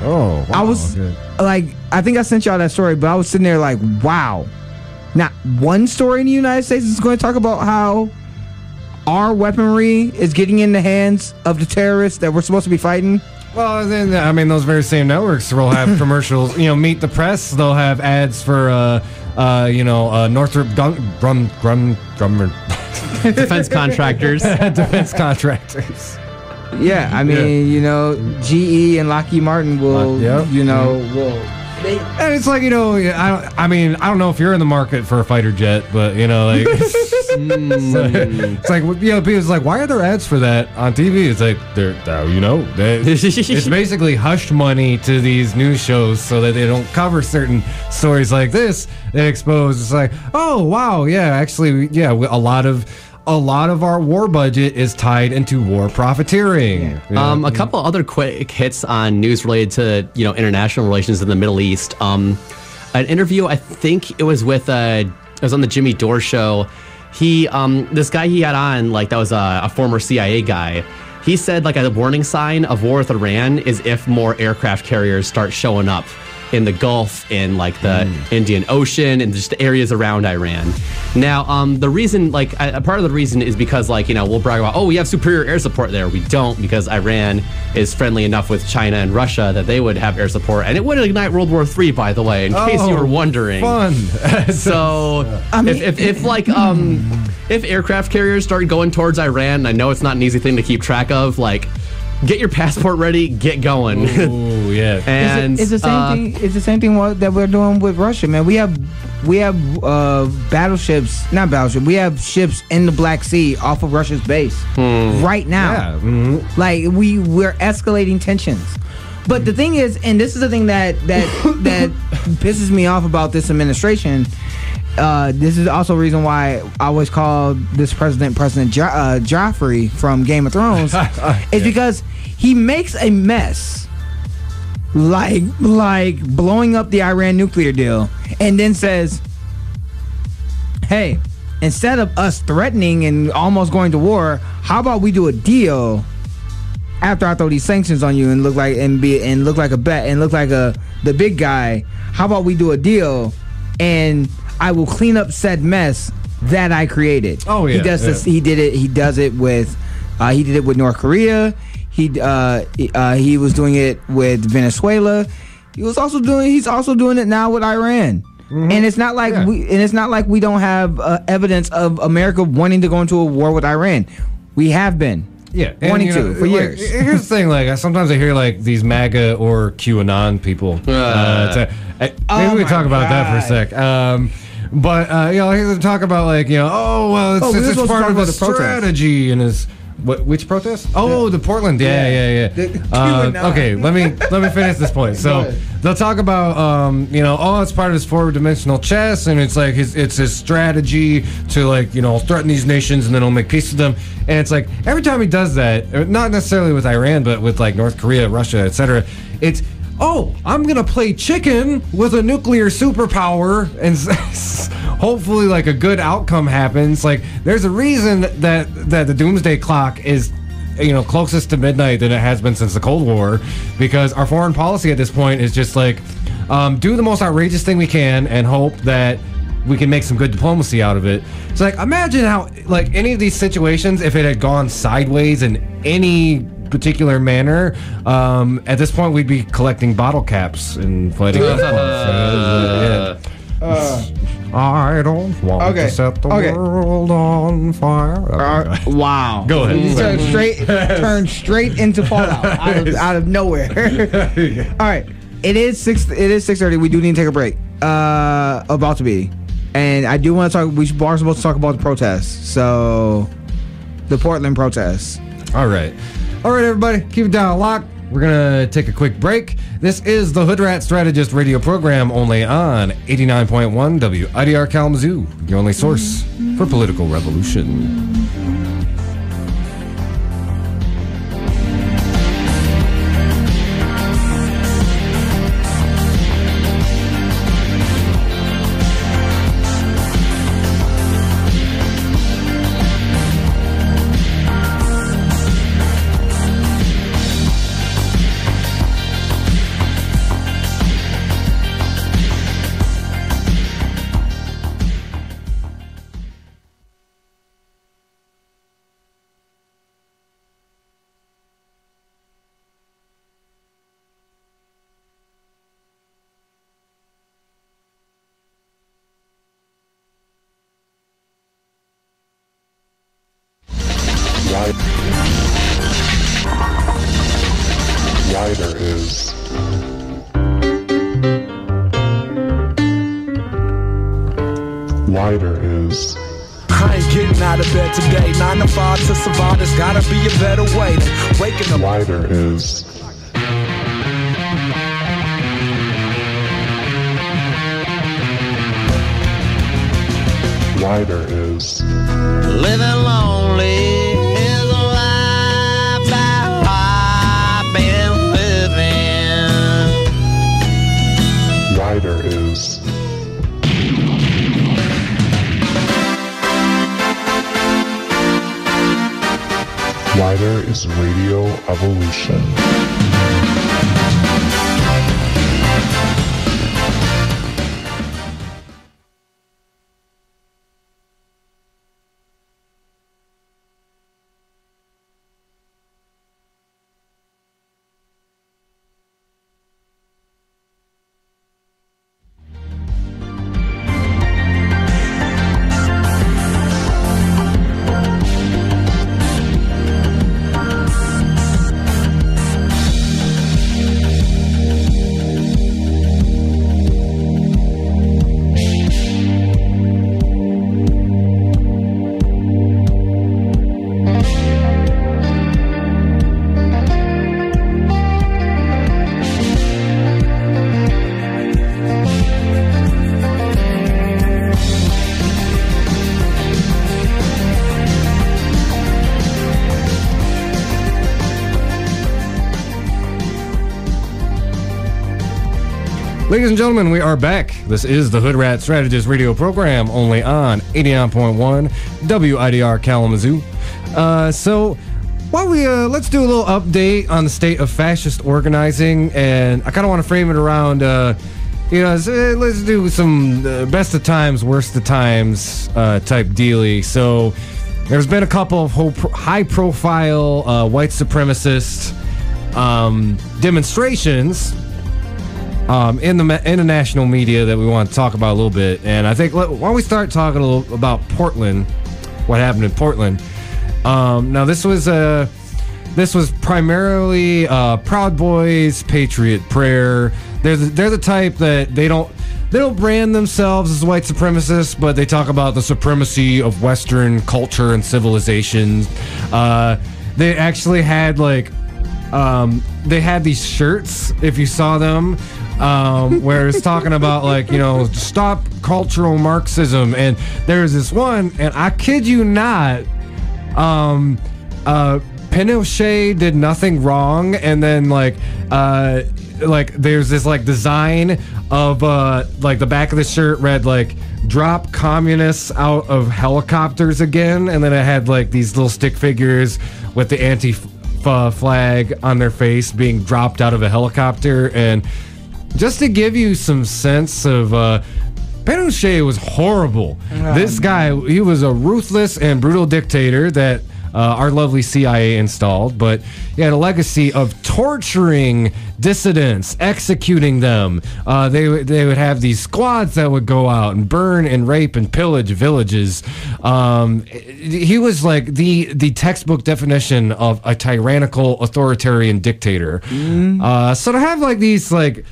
Oh, wow. I was like, I think I sent y'all that story, but I was sitting there like, wow. Not one story in the United States is going to talk about how our weaponry is getting in the hands of the terrorists that we're supposed to be fighting. Well, then, I mean, those very same networks will have commercials. Meet the press. They'll have ads for, Northrop Grumman. Defense contractors. Defense contractors. Yeah, I mean, GE and Lockheed Martin will, will. And it's like, I don't know if you're in the market for a fighter jet, but, like, it's like, people's like, why are there ads for that on TV? It's like, it's basically hushed money to these news shows so that they don't cover certain stories like this that expose. It's like, oh, wow, yeah, actually, yeah, a lot of our war budget is tied into war profiteering. Yeah. A couple other quick hits on news related to international relations in the Middle East. An interview, I think it was with it was on the Jimmy Dore show. He this guy he had on, like, that was a former CIA guy. He said, like, a warning sign of war with Iran is if more aircraft carriers start showing up in the Gulf, in like the Indian Ocean, and just the areas around Iran. Now, the reason, like, part of the reason is because, like, we'll brag about, we have superior air support there. We don't, because Iran is friendly enough with China and Russia that they would have air support, and it would ignite World War III, by the way, in case you were wondering. Fun. So, if aircraft carriers start going towards Iran, and I know it's not an easy thing to keep track of, like, get your passport ready, get going. Ooh, yeah. And it's the same thing. It's the same thing that we're doing with Russia, man. We have battleships, not battleships. We have ships in the Black Sea off of Russia's base right now. Yeah. Mm-hmm. Like we're escalating tensions. But the thing is, and this is the thing that pisses me off about this administration. This is also a reason why I always call this President Joffrey from Game of Thrones. Is because he makes a mess, like blowing up the Iran nuclear deal, and then says, hey, instead of us threatening and almost going to war, how about we do a deal after I throw these sanctions on you and look like the big guy? How about we do a deal and I will clean up said mess that I created. Oh yeah, he does this. He did it. He does it with. He did it with North Korea. He was doing it with Venezuela. He's also doing it now with Iran. Mm-hmm. And it's not like we don't have evidence of America wanting to go into a war with Iran. We have been. Yeah, wanting to for years. Here's the thing: like, sometimes I hear like these MAGA or QAnon people. Maybe we talk about that for a sec. But I hear them talk about like it's part of the strategy and his. Which protest? Oh, the Portland. Yeah. Okay, let me finish this point. So they'll talk about it's part of his four-dimensional chess, and it's like it's his strategy to threaten these nations, and then he'll make peace with them. And it's like every time he does that, not necessarily with Iran, but with like North Korea, Russia, etc. It's I'm gonna play chicken with a nuclear superpower, and hopefully like a good outcome happens. Like there's a reason that the doomsday clock is closest to midnight than it has been since the Cold War, because our foreign policy at this point is just like do the most outrageous thing we can and hope that we can make some good diplomacy out of it. It's like, imagine how like any of these situations, if it had gone sideways in any particular manner, at this point we'd be collecting bottle caps and fighting. I don't want to set the world on fire. Wow. Go ahead. You turn straight into Fallout out of nowhere. All right. It is 6:30. We do need to take a break. About to be. And I do want to talk. We are supposed to talk about the protests. So, the Portland protests. All right, everybody, keep it down. Lock. We're going to take a quick break. This is the Hoodrat Strategist radio program only on 89.1 WIDR Kalamazoo, your only source for political revolution. Wider is. I ain't getting out of bed today. 9 to 5 to survive. There's gotta be a better way than waking up. Wider is. Wider is. Living lonely is a life that I've been living. Wider is. Wider is Radio Evolution. Ladies and gentlemen, we are back. This is the Hoodrat Strategist radio program, only on 89.1 WIDR Kalamazoo. So, while we let's do a little update on the state of fascist organizing, and I kind of want to frame it around, let's do some best of times, worst of times type dealy. So, there's been a couple of high-profile white supremacist demonstrations. In the national media that we want to talk about a little bit. And I think why don't we start talking a little about Portland, what happened in Portland. Now this was primarily Proud Boys, Patriot Prayer. They're the type that they don't brand themselves as white supremacists, but they talk about the supremacy of Western culture and civilization. They actually had they had these shirts, if you saw them, where it's talking about stop cultural Marxism, and there's this one, and I kid you not, Pinochet did nothing wrong, and then there's this design of the back of the shirt read drop communists out of helicopters again, and then it had these little stick figures with the Antifa flag on their face being dropped out of a helicopter. And just to give you some sense of Pinochet was horrible. This guy, he was a ruthless and brutal dictator that our lovely CIA installed, but he had a legacy of torturing dissidents, executing them. They would have these squads that would go out and burn and rape and pillage villages. He was the textbook definition of a tyrannical authoritarian dictator. So to have these let's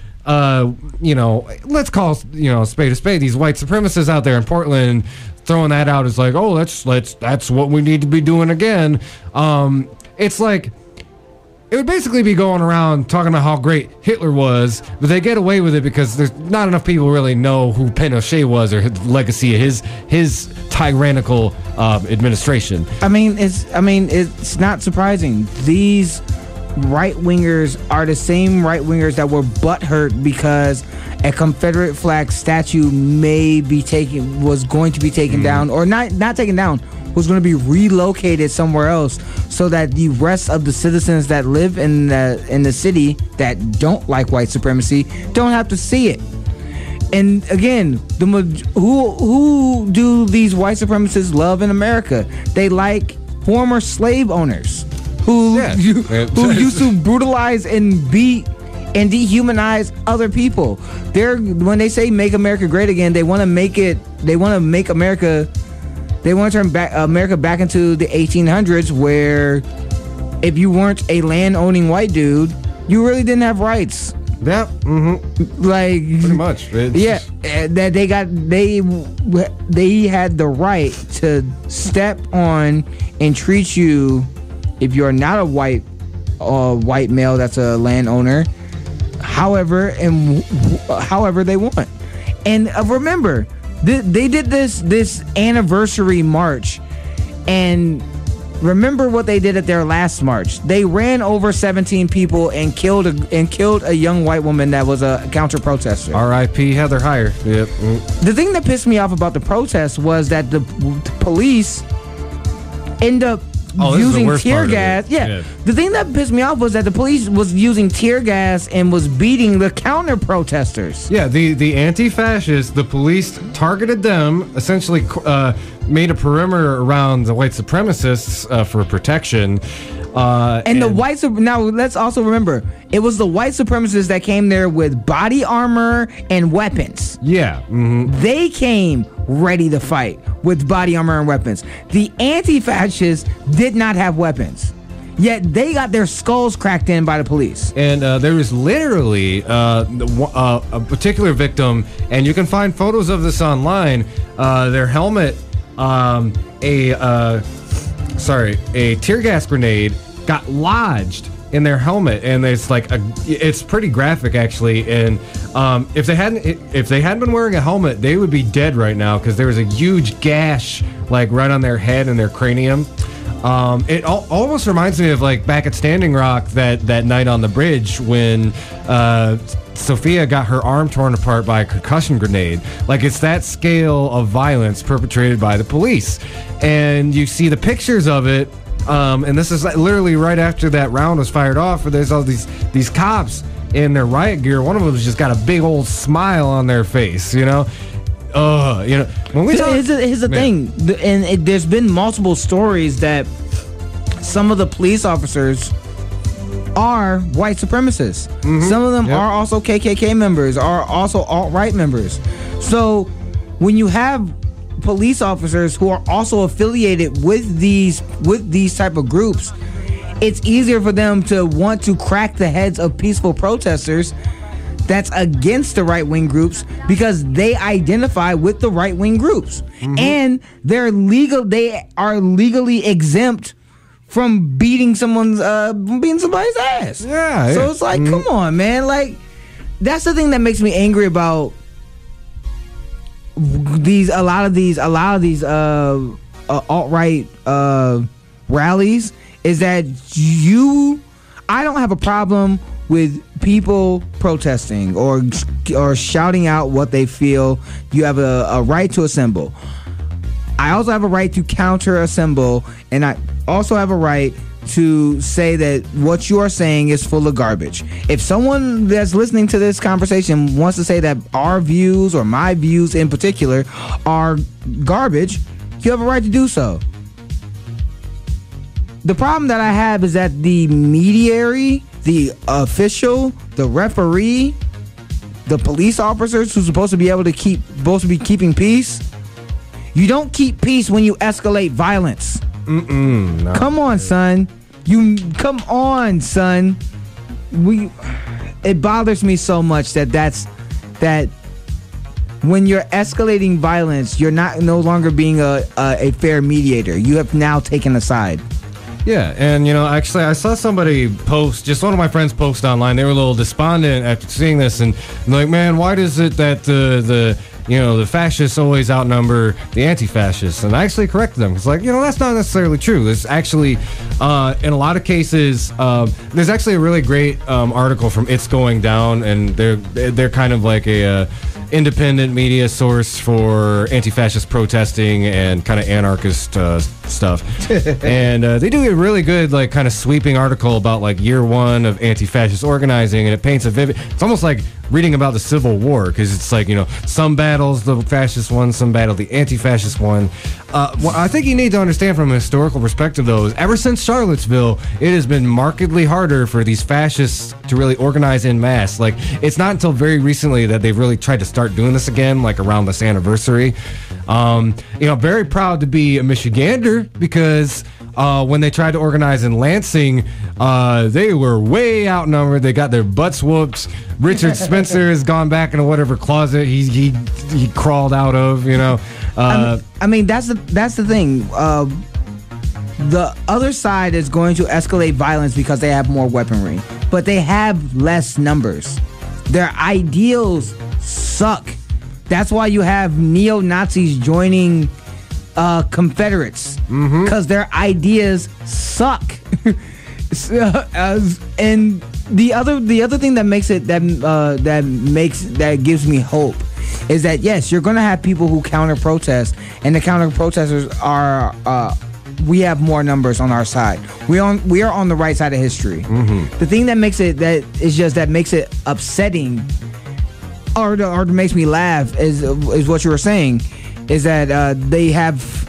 call spade a spade, these white supremacists out there in Portland throwing that out as that's what we need to be doing again. It's it would basically be going around talking about how great Hitler was, but they get away with it because there's not enough people really know who Pinochet was or his legacy of his tyrannical administration. I mean, it's not surprising. These right wingers are the same right wingers that were butthurt because a Confederate flag statue was going to be taken down, or not taken down, was going to be relocated somewhere else, so that the rest of the citizens that live in the city that don't like white supremacy don't have to see it. And again, who do these white supremacists love in America? They like former slave owners who used to brutalize and beat and dehumanize other people. When they say "Make America Great Again," they want to make America. They want to turn America back into the 1800s, where if you weren't a land-owning white dude, you really didn't have rights. Yeah, like pretty much. That they had the right to step on and treat you, if you're not a white male that's a landowner, however they want. And remember, they did this anniversary march, and remember what they did at their last march. They ran over 17 people and killed a young white woman that was a counter protester. R.I.P. Heather Heyer. Yep. The thing that pissed me off about the protest was that the police end up using tear gas. Yeah. The thing that pissed me off was that the police was using tear gas and was beating the counter protesters. Yeah, the anti-fascists, the police targeted them, essentially made a perimeter around the white supremacists for protection. Now let's also remember, it was the white supremacists that came there with body armor and weapons. Yeah. Mm-hmm. They came ready to fight with body armor and weapons. The anti-fascists did not have weapons, yet they got their skulls cracked in by the police. And there was literally a particular victim, and you can find photos of this online. Their helmet, a tear gas grenade got lodged in their helmet, and it's pretty graphic actually. And if they hadn't been wearing a helmet, they would be dead right now, because there was a huge gash like right on their head and their cranium. It almost reminds me of like back at Standing Rock that night on the bridge when Sophia got her arm torn apart by a concussion grenade. Like, it's that scale of violence perpetrated by the police, and you see the pictures of it. And this is literally right after that round was fired off, where there's all these cops in their riot gear. One of them's just got a big old smile on their face, you know. When we talk, here's the thing, and there's been multiple stories that some of the police officers are white supremacists. Mm-hmm. Some of them are also KKK members, are also alt-right members. So when you have police officers who are also affiliated with these type of groups, it's easier for them to want to crack the heads of peaceful protesters that's against the right-wing groups, because they identify with the right-wing groups. Mm-hmm. And they are legally exempt from beating somebody's ass. Yeah. So it's like, come on, man. Like, that's the thing that makes me angry about a lot of these alt-right rallies, is that I don't have a problem with people protesting or shouting out what they feel. You have a right to assemble. I also have a right to counter assemble, and I also have a right to say that what you are saying is full of garbage. If someone that's listening to this conversation wants to say that our views, or my views in particular, are garbage, you have a right to do so. The problem that I have is that the mediary, the official, the referee, the police officers who's supposed to be keeping peace, you don't keep peace when you escalate violence. No. Come on, son. It bothers me so much that when you're escalating violence, you're no longer being a fair mediator. You have now taken a side. Yeah, and actually, I saw somebody post, just one of my friends post online. They were a little despondent after seeing this, and like, man, why is it that the fascists always outnumber the anti-fascists? And I actually corrected them. It's like, that's not necessarily true. There's actually, in a lot of cases, there's actually a really great article from It's Going Down, and they're kind of like a independent media source for anti-fascist protesting and kind of anarchist stuff. And they do a really good, like, kind of sweeping article about, like, year one of anti-fascist organizing, and it paints a vivid... It's almost like reading about the Civil War, because it's like, some battles the fascists won, some battle the anti-fascists won. What I think you need to understand from a historical perspective, though, is ever since Charlottesville, it has been markedly harder for these fascists to really organize en masse. Like, it's not until very recently that they've really tried to start doing this again, like around this anniversary. Very proud to be a Michigander, because when they tried to organize in Lansing, they were way outnumbered. They got their butts whooped. Richard Spencer has gone back into whatever closet he crawled out of. I mean, that's the thing. The other side is going to escalate violence because they have more weaponry, but they have less numbers. Their ideals suck. That's why you have neo-Nazis joining Confederates, because their ideas suck. And the other thing that gives me hope is that, yes, you're going to have people who counter protest, and the counter protesters are we have more numbers on our side. We are on the right side of history. The thing that makes it upsetting, or makes me laugh, is what you were saying, is that they have.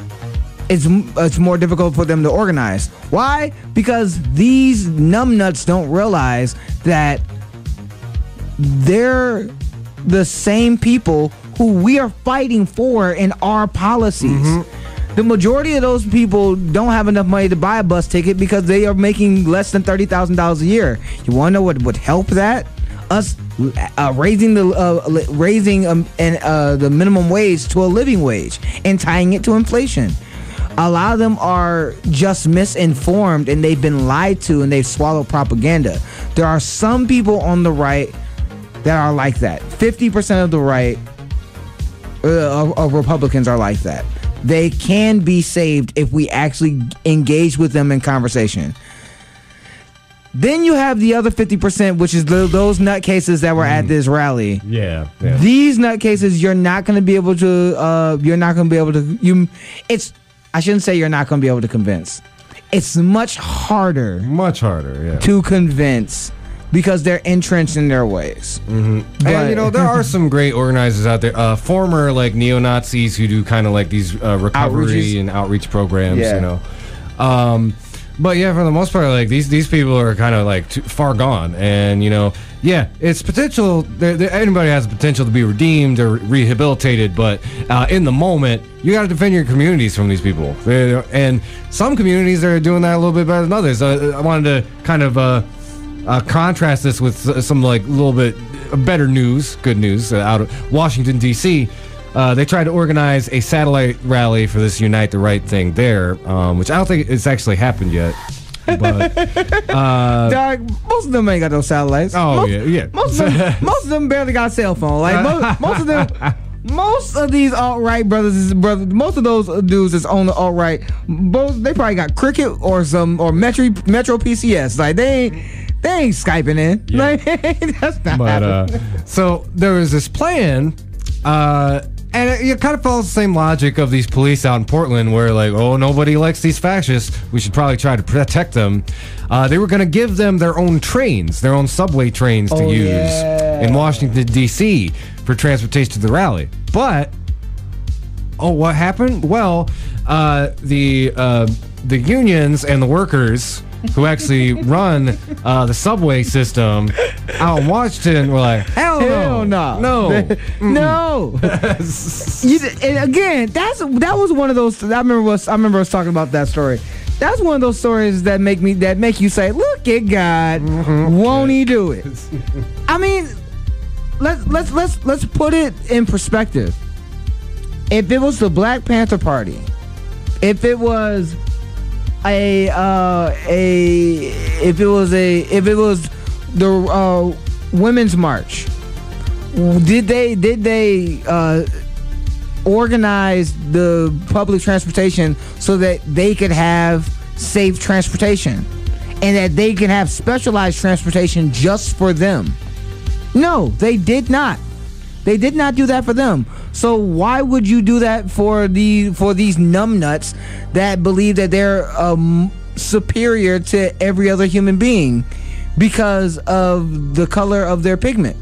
It's more difficult for them to organize. Why? Because these numbnuts don't realize that they're the same people who we are fighting for in our policies. The majority of those people don't have enough money to buy a bus ticket because they are making less than $30,000 a year. You want to know what would help that? Us raising the minimum wage to a living wage and tying it to inflation. A lot of them are just misinformed, and they've been lied to, and they've swallowed propaganda. There are some people on the right that are like that. 50% of the right of Republicans are like that. They can be saved if we actually engage with them in conversation. Then you have the other 50%, which is those nutcases that were at this rally. Yeah. These nutcases, you're not going to be able to. I shouldn't say you're not going to be able to convince. It's much harder. Yeah. To convince, because they're entrenched in their ways. And there are some great organizers out there. Former like neo-Nazis who do kind of like these recovery and outreach programs. But yeah, for the most part, like these people are kind of like too far gone, and it's potential. Anybody has the potential to be redeemed or rehabilitated, but in the moment, you got to defend your communities from these people. And some communities are doing that a little bit better than others. I wanted to kind of contrast this with some like little bit better news, good news out of Washington D.C. They tried to organize a satellite rally for this Unite the Right thing there, which I don't think it's actually happened yet. But Dog, most of them ain't got no satellites. Most of them barely got a cell phone. Like most of these alt-right brothers, most of those dudes that's on the alt-right, they probably got Cricket or Metro PCS. Like they ain't Skyping in. Yeah. Like, that's not happening. So there was this plan. And it kind of follows the same logic of these police out in Portland where, like, oh, nobody likes these fascists. We should probably try to protect them. They were going to give them their own trains, their own subway trains to use in Washington, D.C. for transportation to the rally. But, what happened? Well, the unions and the workers who actually run the subway system out in Washington were like, hell no. No. And again, that was one of those. I remember us talking about that story. That's one of those stories that make you say, look at God, won't he do it? I mean, let's put it in perspective. If it was the Black Panther Party, if it was if it was the women's march, did they organize the public transportation so that they could have safe transportation and that they could have specialized transportation just for them? No, they did not. They did not do that for them. So why would you do that for these numbnuts that believe that they're superior to every other human being because of the color of their pigment?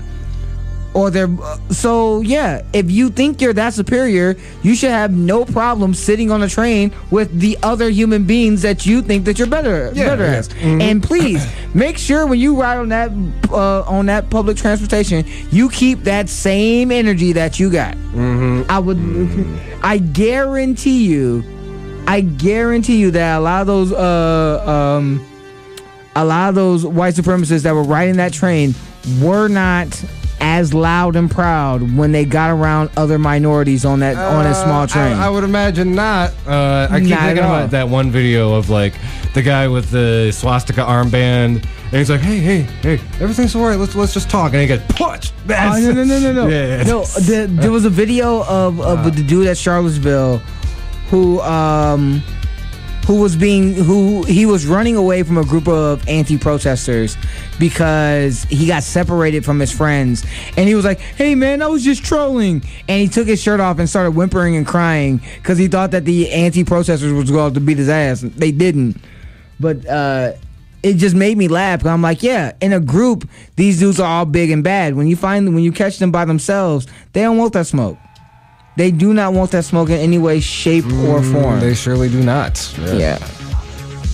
Or their so yeah, if you think you're that superior, you should have no problem sitting on a train with the other human beings that you think that you're better at. Mm-hmm. And please make sure when you ride on that public transportation, you keep that same energy that you got. Mm-hmm. I guarantee you that a lot of those white supremacists that were riding that train were not as loud and proud when they got around other minorities on that small train. I would imagine not. I keep thinking about that one video of like the guy with the swastika armband, and he's like, "Hey, everything's all right. Let's just talk." And he gets punched. No. Yeah. No, there was a video of the dude at Charlottesville who he was running away from a group of anti-protesters because he got separated from his friends, and he was like, "Hey man, I was just trolling," and he took his shirt off and started whimpering and crying because he thought that the anti-protesters was going to beat his ass. They didn't, but it just made me laugh. I'm like, yeah, in a group, these dudes are all big and bad. When you catch them by themselves, they don't want that smoke. They do not want that smoke in any way, shape, or form. They surely do not. Yeah.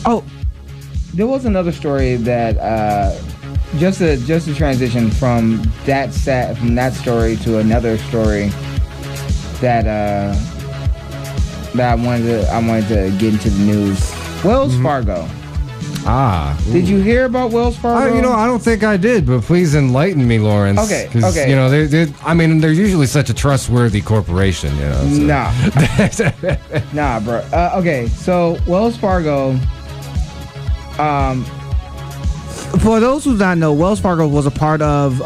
Oh, there was another story that just a transition from that story to another story that I wanted to get into the news. Wells Fargo. Did you hear about Wells Fargo? I don't think I did, but please enlighten me, Lawrence. Okay. They're usually such a trustworthy corporation, So. Nah, bro. Okay, so Wells Fargo. For those who don't know, Wells Fargo was a part of,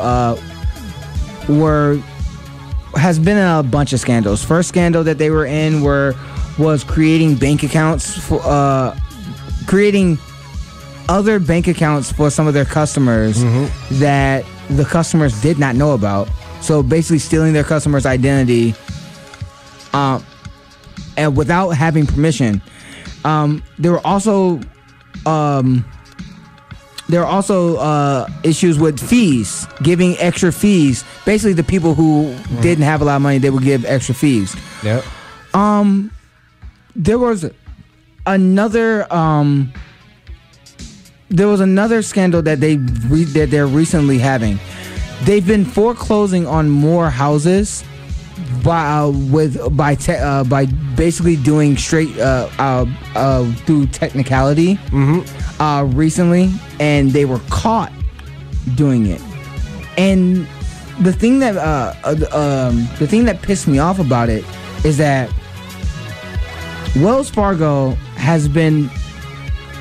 has been in a bunch of scandals. First scandal that they were in was creating bank accounts for, creating other bank accounts for some of their customers that the customers did not know about. So basically stealing their customers' identity and without having permission. There were also issues with fees, giving extra fees. Basically the people who didn't have a lot of money, they would give extra fees. Yep. There was another scandal that they're recently having. They've been foreclosing on more houses by basically doing straight through technicality recently, and they were caught doing it. And the thing that pissed me off about it is that Wells Fargo has been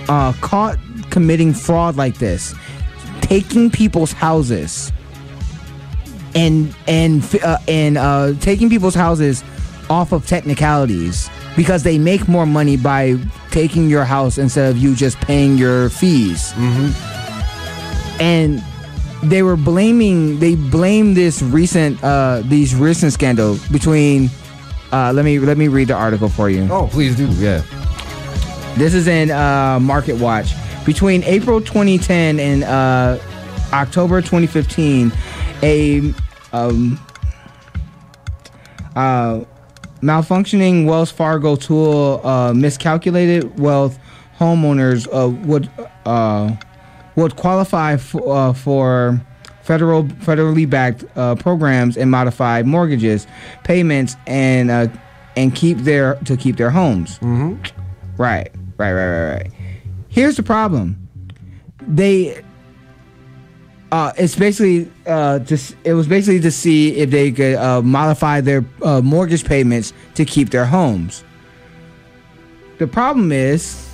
caught committing fraud like this, taking people's houses and taking people's houses off of technicalities because they make more money by taking your house instead of you just paying your fees. And they blamed this recent scandal between let me read the article for you. Oh, please do. Yeah. This is in Market Watch. Between April 2010 and October 2015, a malfunctioning Wells Fargo tool miscalculated wealth homeowners would qualify for federally backed programs and modified mortgages payments and keep their homes. Right. Here's the problem. It was basically to see if they could modify their mortgage payments to keep their homes. The problem is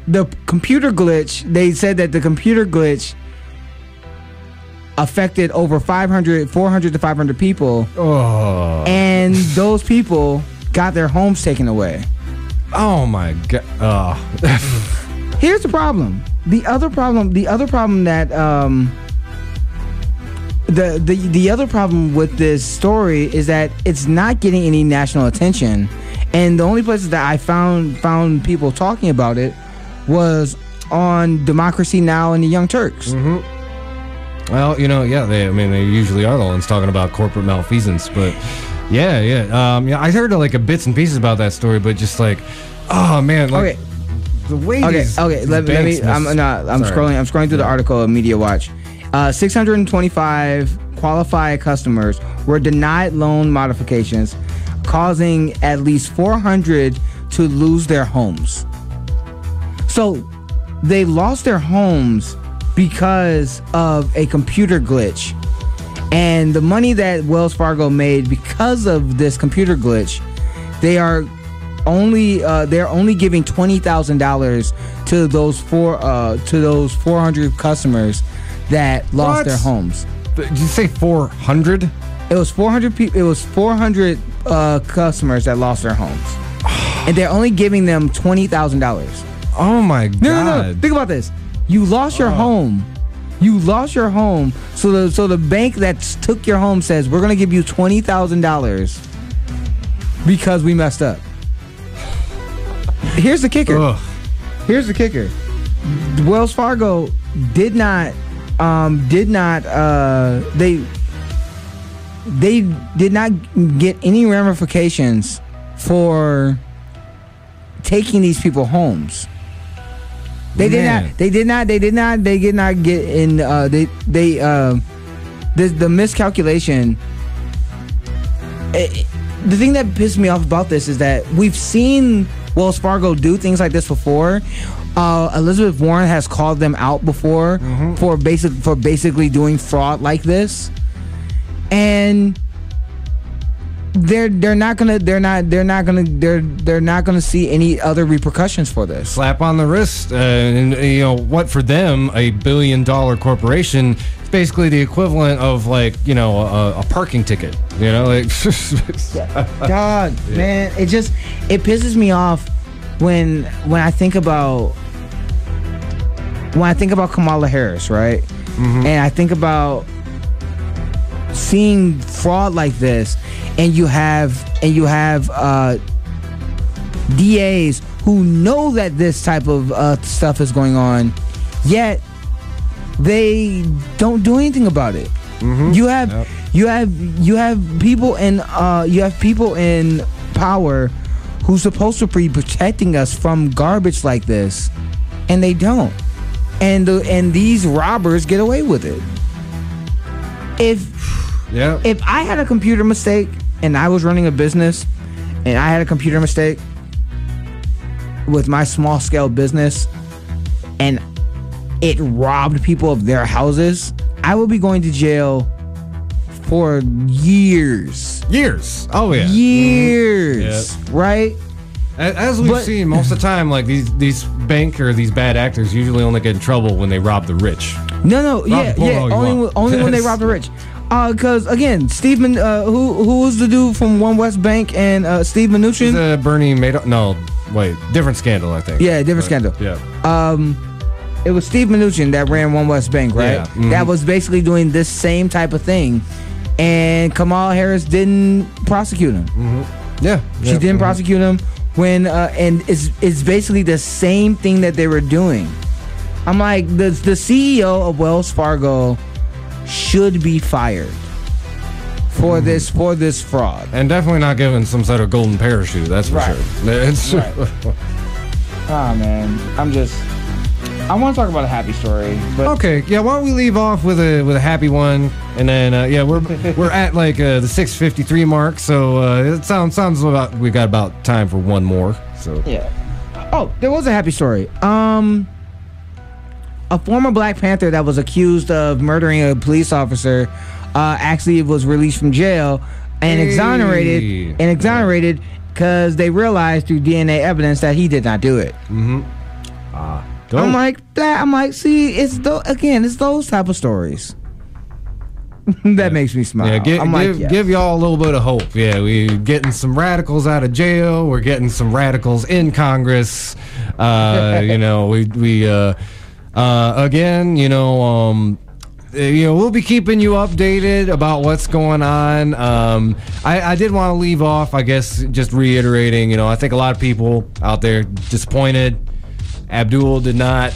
the computer glitch. They said that the computer glitch affected over 400 to 500 people, and those people got their homes taken away. Oh my god! Here's the problem. The other problem that the other problem with this story is that it's not getting any national attention, and the only places that I found people talking about it was on Democracy Now! And the Young Turks. Mm-hmm. Well, they usually are the ones talking about corporate malfeasance, but yeah. I heard like a bits and pieces about that story, but just like, oh man, like okay. The way Let me. I'm scrolling through the article of Media Watch. 625 qualified customers were denied loan modifications, causing at least 400 to lose their homes. So they lost their homes because of a computer glitch, and the money that Wells Fargo made because of this computer glitch, they're only giving $20,000 to those 400 customers that lost their homes. Did you say 400? It was 400 people. It was 400 customers that lost their homes, and they're only giving them $20,000. Oh my god! No. Think about this. You lost your home. You lost your home. So the bank that took your home says, we're going to give you $20,000 because we messed up. Here's the kicker. Here's the kicker. Wells Fargo did not get any ramifications for taking these people homes. They did not get in. The miscalculation. The thing that pissed me off about this is that we've seen Wells Fargo do things like this before. Elizabeth Warren has called them out before for basically doing fraud like this, and they're not gonna see any other repercussions for this. Slap on the wrist, and what for them, $1 billion corporation is basically the equivalent of a parking ticket. God, man, it pisses me off when I think about Kamala Harris, right? And I think about seeing fraud like this, and you have DAs who know that this type of stuff is going on, yet they don't do anything about it. You have people in power who's supposed to be protecting us from garbage like this, and they don't. And these robbers get away with it. If I had a computer mistake and I was running a business and I had a computer mistake with my small scale business and it robbed people of their houses, I would be going to jail for years. Oh yeah. Years. Right? As we've seen most of the time, like these bad actors usually only get in trouble when they rob the rich. Only when they rob the rich. Because again, who was the dude from One West Bank and Steve Mnuchin? Bernie Madoff. No, wait, different scandal, I think. Yeah, different scandal. Yeah. It was Steve Mnuchin that ran One West Bank, right? Yeah. Mm-hmm. That was basically doing this same type of thing, and Kamala Harris didn't prosecute him. Yeah, she didn't prosecute him when, and it's basically the same thing that they were doing. I'm like, the CEO of Wells Fargo should be fired for this fraud, and definitely not given some sort of golden parachute. That's for sure. Man, I want to talk about a happy story. But okay, yeah. Why don't we leave off with a happy one, and then we're at like the 6:53 mark, so it sounds about we got about time for one more. So yeah. Oh, there was a happy story. A former Black Panther that was accused of murdering a police officer actually was released from jail and exonerated because they realized through DNA evidence that he did not do it. Dope. I'm like that. I'm like, see, it's those type of stories that makes me smile. Yeah, give y'all a little bit of hope. Yeah, we getting some radicals out of jail. We're getting some radicals in Congress. We'll be keeping you updated about what's going on. I did want to leave off, I guess, just reiterating, I think a lot of people out there disappointed. Abdul did not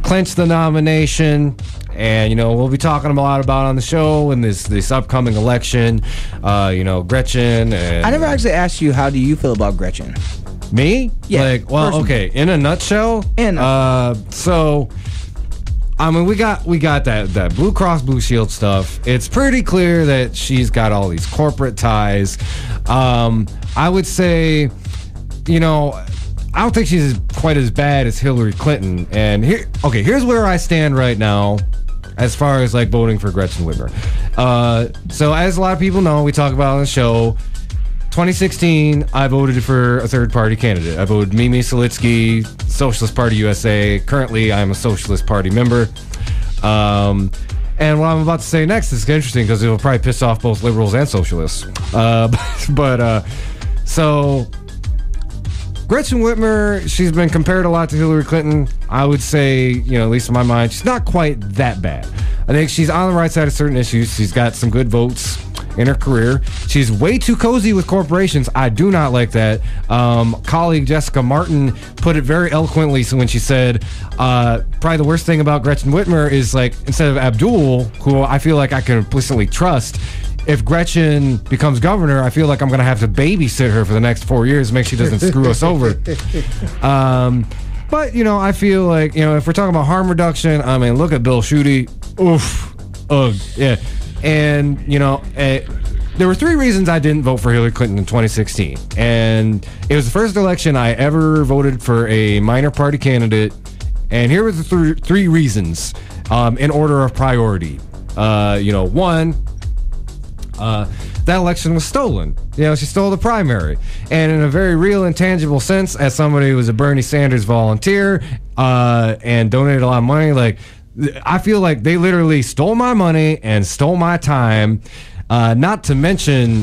clinch the nomination. And, we'll be talking a lot about on the show in this upcoming election. Gretchen. And, I never actually asked you, how do you feel about Gretchen? Me? Yeah. Personally. Okay. In a nutshell. So, I mean, we got that Blue Cross Blue Shield stuff. It's pretty clear that she's got all these corporate ties. I would say, I don't think she's quite as bad as Hillary Clinton. And here's where I stand right now as far as like voting for Gretchen Whitmer. So as a lot of people know, we talk about on the show, 2016, I voted for a third-party candidate. I voted Mimi Selitsky, Socialist Party USA. Currently, I'm a Socialist Party member. And what I'm about to say next is interesting because it will probably piss off both liberals and socialists. So Gretchen Whitmer, she's been compared a lot to Hillary Clinton. I would say, at least in my mind, she's not quite that bad. I think she's on the right side of certain issues. She's got some good votes in her career. She's way too cozy with corporations. I do not like that. Colleague Jessica Martin put it very eloquently when she said, probably the worst thing about Gretchen Whitmer is, like, instead of Abdul, who I feel like I can implicitly trust, if Gretchen becomes governor, I feel like I'm going to have to babysit her for the next 4 years to make sure she doesn't screw us over. But, I feel like, if we're talking about harm reduction, I mean, look at Bill Schuette. Oof. Ugh. Yeah. And, there were 3 reasons I didn't vote for Hillary Clinton in 2016. And it was the first election I ever voted for a minor party candidate. And here were the 3 reasons in order of priority. One, that election was stolen. She stole the primary. And in a very real and tangible sense, as somebody who was a Bernie Sanders volunteer and donated a lot of money, like, I feel like they literally stole my money and stole my time. Not to mention,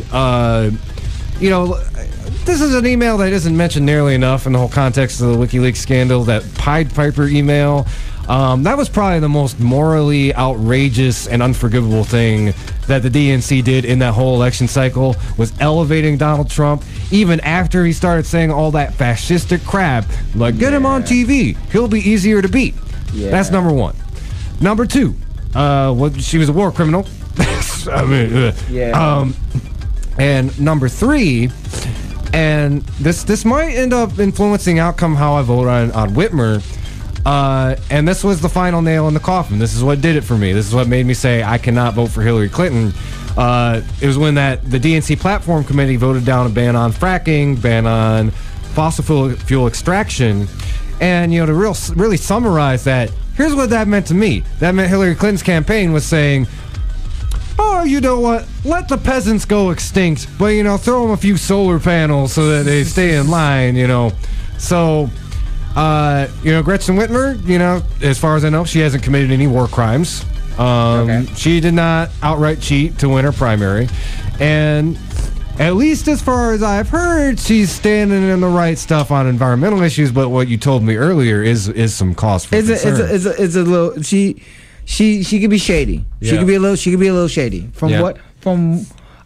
this is an email that isn't mentioned nearly enough in the whole context of the WikiLeaks scandal, that Pied Piper email. That was probably the most morally outrageous and unforgivable thing that the DNC did in that whole election cycle, was elevating Donald Trump, even after he started saying all that fascistic crap, like, get him on TV, he'll be easier to beat. Yeah. That's number 1. Number 2, she was a war criminal. I mean, and number 3, and this might end up influencing outcome how I vote on Whitmer. And this was the final nail in the coffin. This is what did it for me. This is what made me say I cannot vote for Hillary Clinton. It was when the DNC Platform Committee voted down a ban on fracking, ban on fossil fuel extraction. And, to really summarize that, here's what that meant to me. That meant Hillary Clinton's campaign was saying, oh, you know what? Let the peasants go extinct, but, throw them a few solar panels so that they stay in line, So, Gretchen Whitmer, as far as I know, she hasn't committed any war crimes. She did not outright cheat to win her primary. And at least as far as I've heard, she's standing in the right stuff on environmental issues. But what you told me earlier is some cause for concern. It's a little. She could be shady. Yeah. She could be a little shady.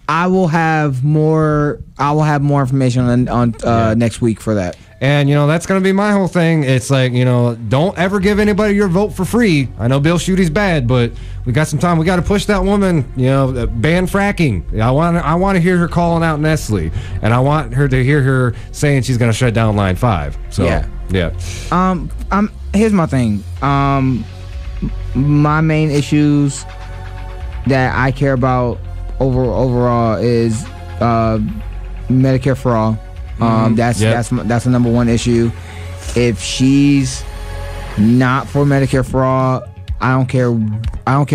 I will have more information on next week for that. And, that's going to be my whole thing. It's like, don't ever give anybody your vote for free. I know Bill Schuette's bad, but we got some time. We got to push that woman, ban fracking. I want to hear her calling out Nestle. And I want her to hear her saying she's going to shut down Line 5. So, yeah. Here's my thing. My main issues that I care about overall is Medicare for all. That's the number 1 issue. If she's not for Medicare for all, I don't care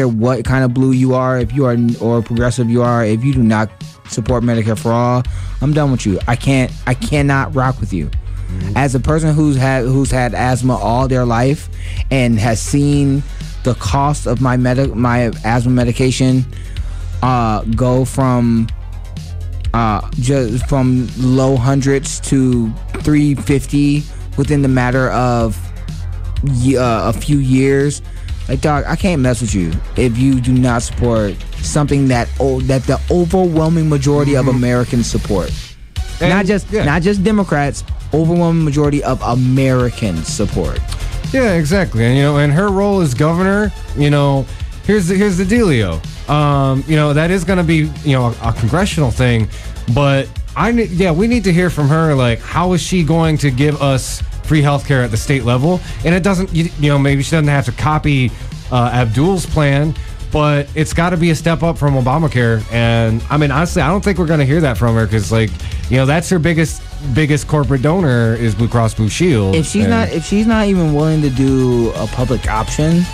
what kind of blue you are, if you are or progressive you are. If you do not support Medicare for all, I'm done with you. I cannot rock with you. As a person who's had asthma all their life and has seen the cost of my asthma medication go from just from low hundreds to $350 within the matter of a few years. Like, dog, I can't mess with you if you do not support something that the overwhelming majority of Americans support. And, not just Democrats, overwhelming majority of Americans support. Yeah, exactly. And and her role as governor, here's the dealio. That is going to be a congressional thing, but we need to hear from her. Like, how is she going to give us free healthcare at the state level? And it doesn't, maybe she doesn't have to copy Abdul's plan, but it's got to be a step up from Obamacare. And I mean, honestly, I don't think we're going to hear that from her because, that's her biggest corporate donor is Blue Cross Blue Shield. If she's not even willing to do a public option,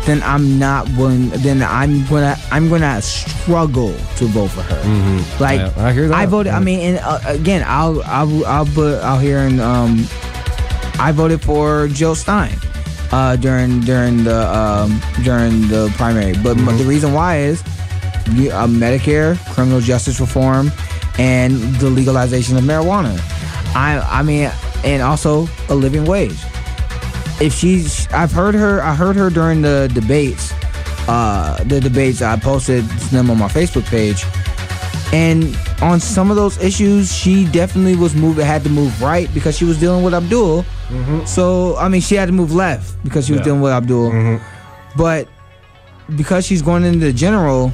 then I'm not willing. Then I'm gonna struggle to vote for her. Mm-hmm. Like, I hear that. I voted. I mean, and again, I'll put out here and I voted for Jill Stein during the primary. But the reason why is Medicare, criminal justice reform, and the legalization of marijuana. I mean, and also a living wage. I heard her during the debates. I posted them on my Facebook page. And on some of those issues, she definitely had to move right because she was dealing with Abdul. Mm-hmm. So, I mean, she had to move left because she was dealing with Abdul. Mm-hmm. But because she's going into the general,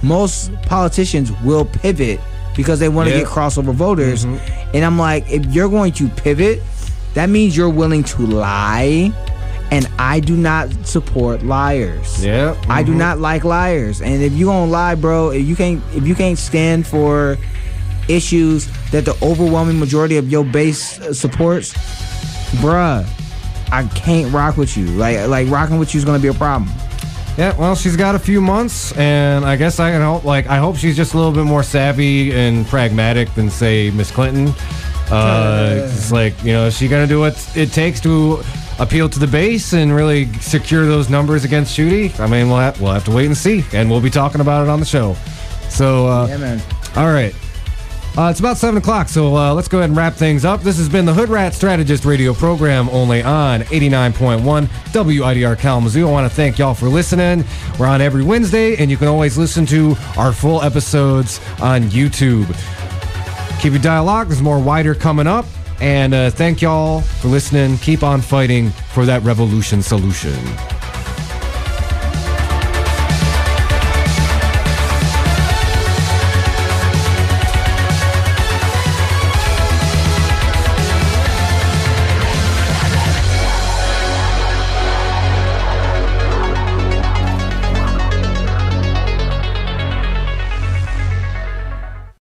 most politicians will pivot because they want to get crossover voters. Mm-hmm. And I'm like, if you're going to pivot, that means you're willing to lie. And I do not support liars. Yeah. Mm-hmm. I do not like liars. And if you gonna lie, bro, if you can't stand for issues that the overwhelming majority of your base supports, bruh, I can't rock with you. Like rocking with you is gonna be a problem. Yeah, well, she's got a few months, and I guess I can hope. I hope she's just a little bit more savvy and pragmatic than, say, Miss Clinton. It's like, is she gonna do what it takes to appeal to the base and really secure those numbers against Schuette? I mean, we'll have to wait and see, and we'll be talking about it on the show. So, yeah, man. All right. It's about 7 o'clock, so let's go ahead and wrap things up. This has been the Hoodrat Strategist radio program, only on 89.1 WIDR Kalamazoo. I want to thank y'all for listening. We're on every Wednesday, and you can always listen to our full episodes on YouTube. Keep your dialogue. There's more Wider coming up. And thank y'all for listening. Keep on fighting for that revolution solution.